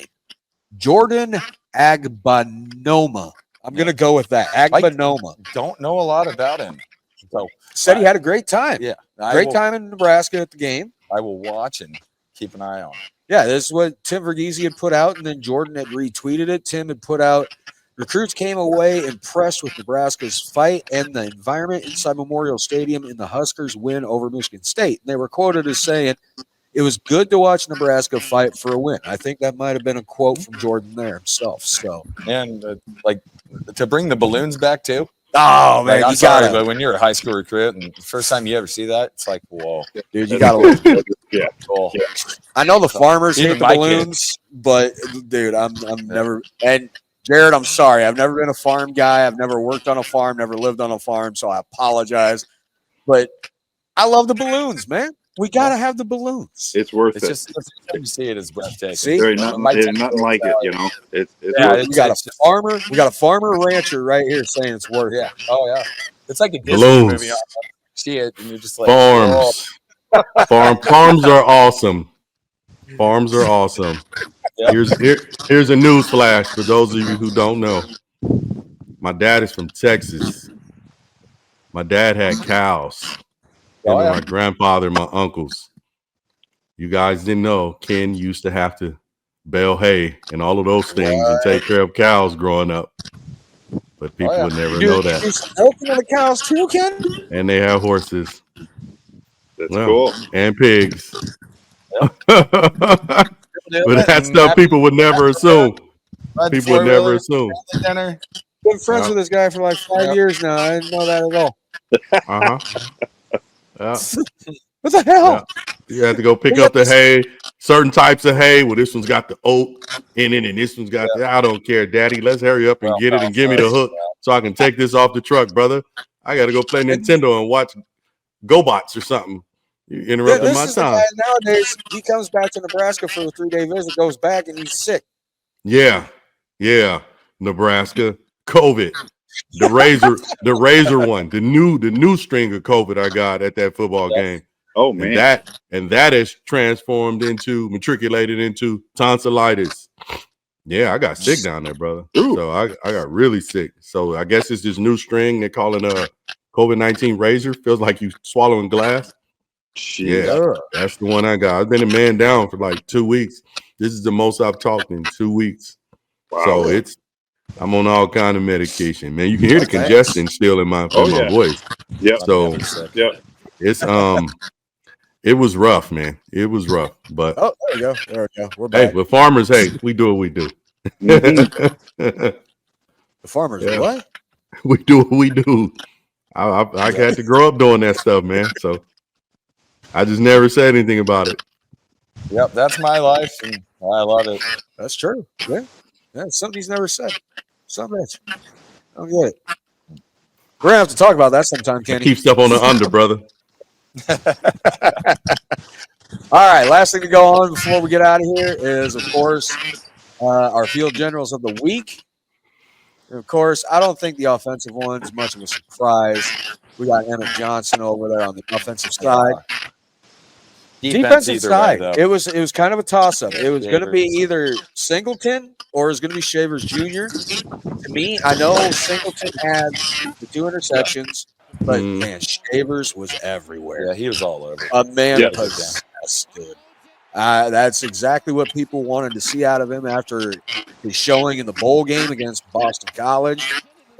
Jordan Agbanoma. I'm going to go with that. Agbanoma. don't know a lot about him. So Said he had a great time. yeah. Great time in Nebraska at the game. I will watch and keep an eye on it. Yeah, this is what Tim Verghese had put out, and then Jordan had retweeted it. Tim had put out, recruits came away impressed with Nebraska's fight and the environment inside Memorial Stadium in the Huskers' win over Michigan State. And they were quoted as saying, it was good to watch Nebraska fight for a win. I think that might have been a quote from Jordan there himself. So, And like to bring the balloons back too. oh, Like, man, I'm you sorry, got but when you're a high school recruit and the first time you ever see that, it's like, whoa. dude, you got to Yeah. Cool. I know the farmers Even hate the my balloons, but dude, I'm never. And Jared, I'm sorry. I've never been a farm guy. I've never worked on a farm. Never lived on a farm. So I apologize. But I love the balloons, man. We gotta have the balloons. It's worth It's it. just you see it as breathtaking. See? There's nothing like it, It's Yeah, worth it. We got a farmer. We got a farmer rancher right here saying it's worth it. Yeah. Oh yeah. It's like a Disney Balloons. movie. You see it and you're just like, Farms. Farms are awesome. Farms are awesome. Yeah. Here's a news flash for those of you who don't know. My dad is from Texas. My dad had cows. Oh, yeah. My grandfather, my uncles. You guys didn't know Ken used to have to bale hay and all of those things and take care of cows growing up. But people would never know that. Milking the cows too, Ken? And they have horses. That's Well, cool. and pigs. Yep. But that's stuff people would never assume. People would never assume. Dinner. Been friends with this guy for like 5 years now. I didn't know that at all. Uh-huh. Yeah. What the hell? Yeah. You have to go pick up the hay, certain types of hay. Well, this one's got the oat in it, and this one's got the, I don't care, Daddy. Let's hurry up and get it and give me the hook so I can take this off the truck, brother. I got to go play Nintendo and watch GoBots or something. You interrupted my This is the time. guy nowadays, he comes back to Nebraska for a 3-day visit, goes back, and he's sick. Yeah. Nebraska, COVID. The razor one, the new string of COVID I got at that football game. Oh man. And that is matriculated into tonsillitis. Yeah, I got sick down there, brother. Ooh. So I got really sick. So I guess it's this new string they're calling a COVID-19 razor. Feels like you swallowing glass. Jeez. Yeah, that's the one I got. I've been a man down for like 2 weeks. This is the most I've talked in 2 weeks. Wow. So I'm on all kind of medication, man. You can hear the congestion still in my voice. Yeah. So it's it was rough, man. It was rough. But there we go. We're back. hey, but farmers, we do what we do. The farmers, what? We do what we do. I had to grow up doing that stuff, man. So I just never said anything about it. Yep, that's my life, and I love it. That's true. Yeah, something he's never said. Something else. I don't get it. We're gonna have to talk about that sometime, Kenny. Keep stuff on the under, brother. All right, last thing to go on before we get out of here is, of course, our field generals of the week. And of course, I don't think the offensive one's much of a surprise. We got Emmett Johnson over there on the offensive side. Defensive side. It was kind of a toss-up. It was going to be either Singleton or it was going to be Shavers Jr. To me, I know Singleton had the 2 interceptions, but man, Shavers was everywhere. Yeah, he was all over. A man possessed, dude. That's exactly what people wanted to see out of him after his showing in the bowl game against Boston College,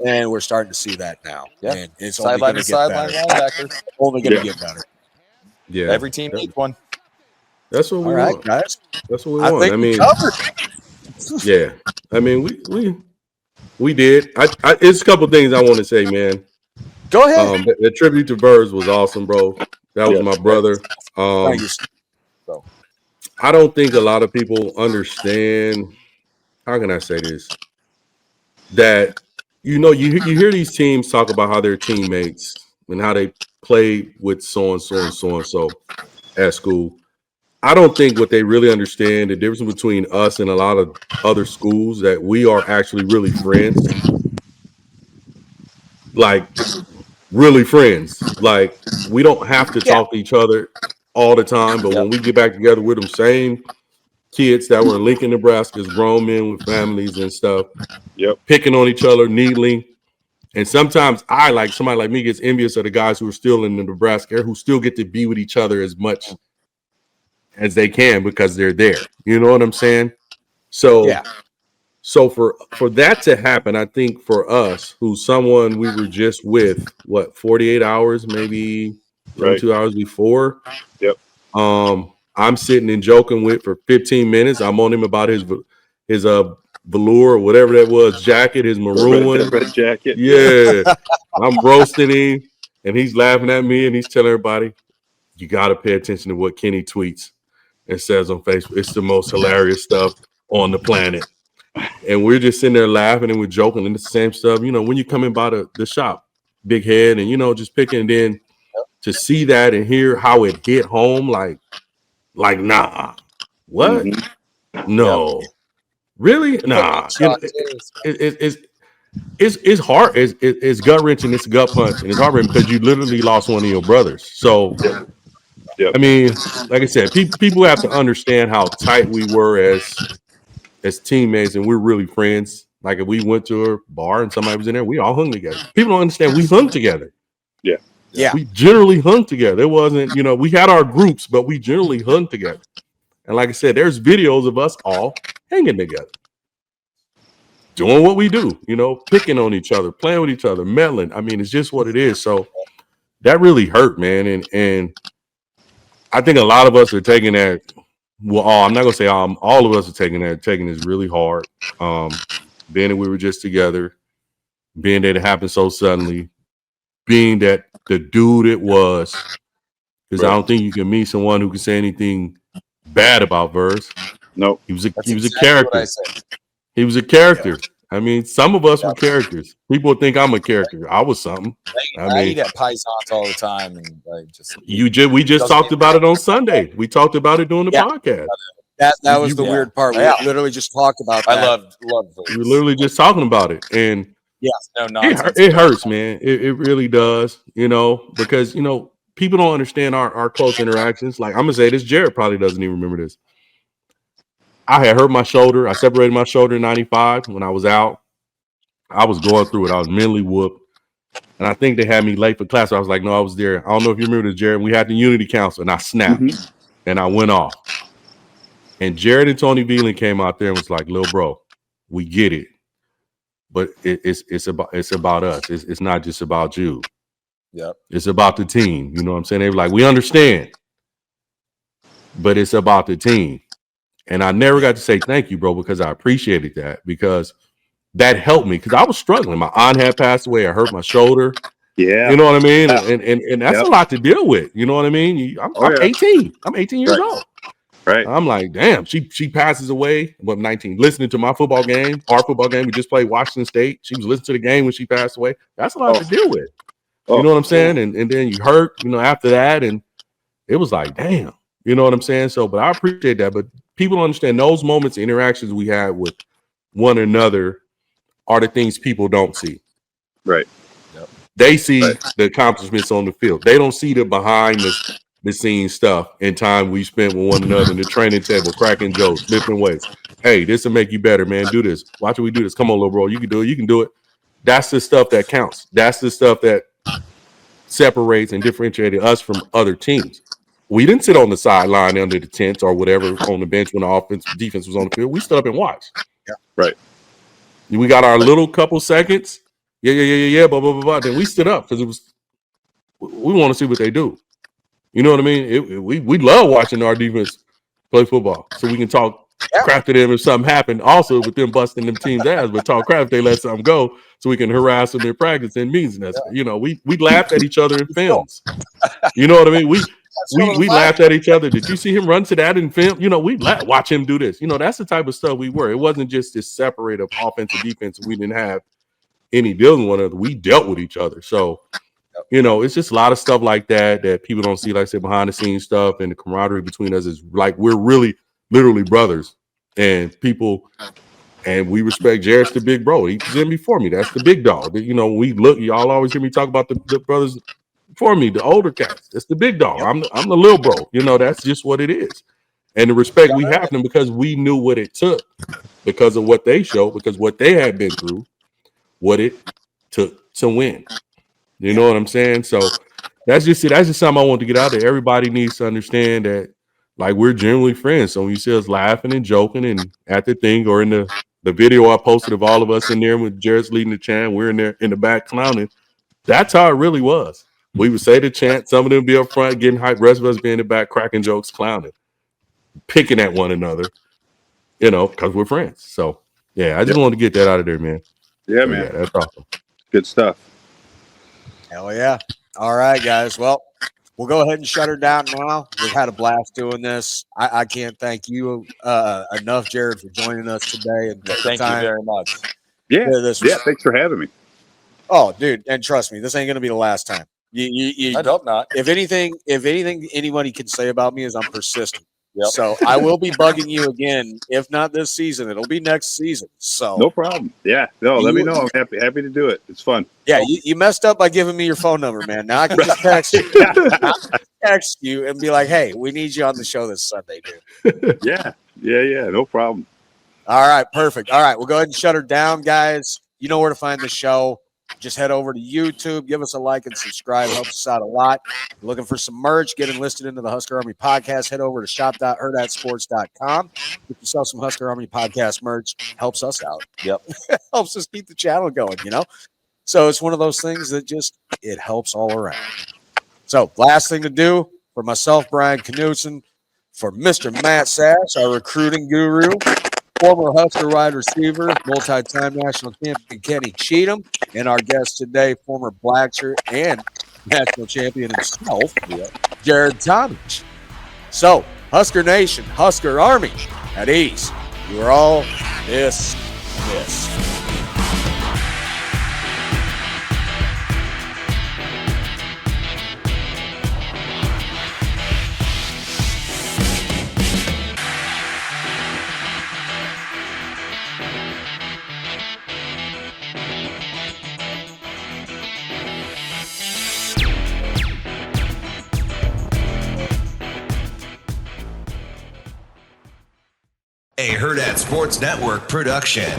and we're starting to see that now. Yeah, and it's sideline to sideline linebacker. Only going to get better. Yeah, every team needs one. That's what we want, guys. That's what we want. I mean, yeah. I mean, we did. It's a couple things I want to say, man. Go ahead. The tribute to Verzal was awesome, bro. That was my brother. I don't think a lot of people understand. How can I say this? That you hear these teams talk about how they're teammates and how they play with so and so and so and so at school. I don't think what they really understand the difference between us and a lot of other schools that we are actually really friends. Like really friends. Like we don't have to talk to each other all the time, but when we get back together with them same kids that were in Lincoln, Nebraska, as grown men with families and stuff, picking on each other, needling. And sometimes somebody like me gets envious of the guys who are still in the Nebraska area, who still get to be with each other as much as they can because they're there. You know what I'm saying? So for that to happen, I think for us, who's someone we were just with, 48 hours, maybe 2 hours before. Yep. I'm sitting and joking with for 15 minutes. I'm on him about his velour or whatever that was, jacket, his maroon one. Red jacket. Yeah. I'm roasting him and he's laughing at me and he's telling everybody, you got to pay attention to what Kenny tweets and says on Facebook. It's the most hilarious stuff on the planet. And we're just sitting there laughing and we're joking and it's the same stuff. You know, when you come in by the shop, big head and, just picking, and then to see that and hear how it hit home, like nah, what? No, really? Nah. It's hard. It's gut wrenching. It's a gut punch, and it's hard because you literally lost one of your brothers. So, I mean, like I said, people have to understand how tight we were as teammates, and we're really friends. Like if we went to a bar and somebody was in there, we all hung together. People don't understand we hung together. Yeah. We generally hung together. It wasn't, we had our groups, but we generally hung together. And like I said, there's videos of us all hanging together, doing what we do, picking on each other, playing with each other, meddling. I mean, it's just what it is. So that really hurt, man. And I think a lot of us are taking that. Well, I'm not gonna say all of us are taking this really hard. Being that we were just together, being that it happened so suddenly, being that the dude it was, because I don't think you can meet someone who can say anything bad about Verz. No, he was a character. He was a character. I mean, some of us were characters. People think I'm a character. I was something. I eat at Paisans all the time, and we just talked about it on Sunday. We talked about it during the podcast. That was the weird part. We literally just talked about that. I love we were literally just talking about it, and no nonsense. It hurts, man. It really does. Because people don't understand our close interactions. Like, I'm gonna say this, Jared probably doesn't even remember this. I had hurt my shoulder. I separated my shoulder in 95 when I was out. I was going through it. I was mentally whooped. And I think they had me late for class. So I was like, no, I was there. I don't know if you remember this, Jared. We had the Unity Council, and I snapped, and I went off. And Jared and Tony Veland came out there and was like, little bro, we get it. But it's about us. It's not just about you. Yep. It's about the team. You know what I'm saying? They were like, we understand, but it's about the team. And I never got to say thank you, bro, because I appreciated that, because that helped me, because I was struggling. My aunt had passed away. I hurt my shoulder. Yeah. You know what I mean? And that's a lot to deal with. You know what I mean? I'm 18. I'm 18 years old. Right. I'm like, damn, she passes away. I'm 19. Listening to my football game, our football game. We just played Washington State. She was listening to the game when she passed away. That's a lot to deal with. You know what I'm saying? And then you hurt, after that. And it was like, damn. You know what I'm saying? So, but I appreciate that. But people don't understand those moments, interactions we had with one another are the things people don't see. Right. Yep. They see the accomplishments on the field. They don't see the behind the scenes stuff and time we spent with one another in the training table, cracking jokes, lifting weights. Hey, this will make you better, man. Do this. Watch what we do this. Come on, little bro. You can do it. You can do it. That's the stuff that counts. That's the stuff that separates and differentiated us from other teams. We didn't sit on the sideline under the tents or whatever on the bench when the defense was on the field. We stood up and watched. Yeah. Right. We got our little couple seconds. Yeah, blah, blah, blah, blah. Then we stood up because we want to see what they do. You know what I mean? We love watching our defense play football, so we can talk crap to them if something happened. Also, with them busting them teams' ass, but talk crap if they let something go, so we can harass them in practice and meetings. And that's, we laughed at each other in films. You know what I mean? We laughed at each other. Did you see him run to that in film? We watch him do this. That's the type of stuff we were. It wasn't just this separate of offense and defense. We didn't have any dealing with one another. We dealt with each other. So, it's just a lot of stuff like that people don't see, like I said, behind the scenes stuff, and the camaraderie between us is like we're really literally brothers and people, and we respect Jared's the big bro. He's in before me. That's the big dog. We look, y'all always hear me talk about the brothers for me, the older cats. That's the big dog. I'm the little bro. That's just what it is. And the respect we have them because we knew what it took, because of what they showed, because what they had been through, what it took to win. You know what I'm saying? So that's just it. That's just something I want to get out there. Everybody needs to understand that, like, we're generally friends. So when you see us laughing and joking and at the thing, or in the video I posted of all of us in there with Jared's leading the chant, we're in there in the back clowning. That's how it really was. We would say the chant, some of them be up front getting hyped, rest of us be in the back cracking jokes, clowning, picking at one another, because we're friends. So, yeah, I just wanted to get that out of there, man. Yeah, so, man. Yeah, that's awesome. Good stuff. Hell yeah. All right, guys. Well, we'll go ahead and shut her down now. We've had a blast doing this. I can't thank you enough, Jared, for joining us today. And thank you very much. Yeah, thanks for having me. Oh, dude, and trust me, this ain't going to be the last time. I hope not. If anything anybody can say about me is I'm persistent. Yep. So I will be bugging you again. If not this season, it'll be next season. So no problem. Yeah, let me know. I'm happy to do it. It's fun. Yeah, you messed up by giving me your phone number, man. Now I can just text you. Text you and be like, "Hey, we need you on the show this Sunday, dude." Yeah. No problem. All right, perfect. All right, we'll go ahead and shut her down, guys. You know where to find the show. Just head over to YouTube, give us a like and subscribe. Helps us out a lot. Looking for some merch, get enlisted into the Husker Army Podcast, head over to shop.herdatsports.com. Get yourself some Husker Army Podcast merch. Helps us out. Yep. Helps us keep the channel going, So it's one of those things that it helps all around. So last thing to do for myself, Brian Knutzen, for Mr. Matt Sass, our recruiting guru, former Husker wide receiver, multi-time national champion Kenny Cheatham, and our guest today, former Blackshirt and national champion himself, Jared Tomich. So, Husker Nation, Husker Army, at ease. You are all dismissed. A Herd at Sports Network production.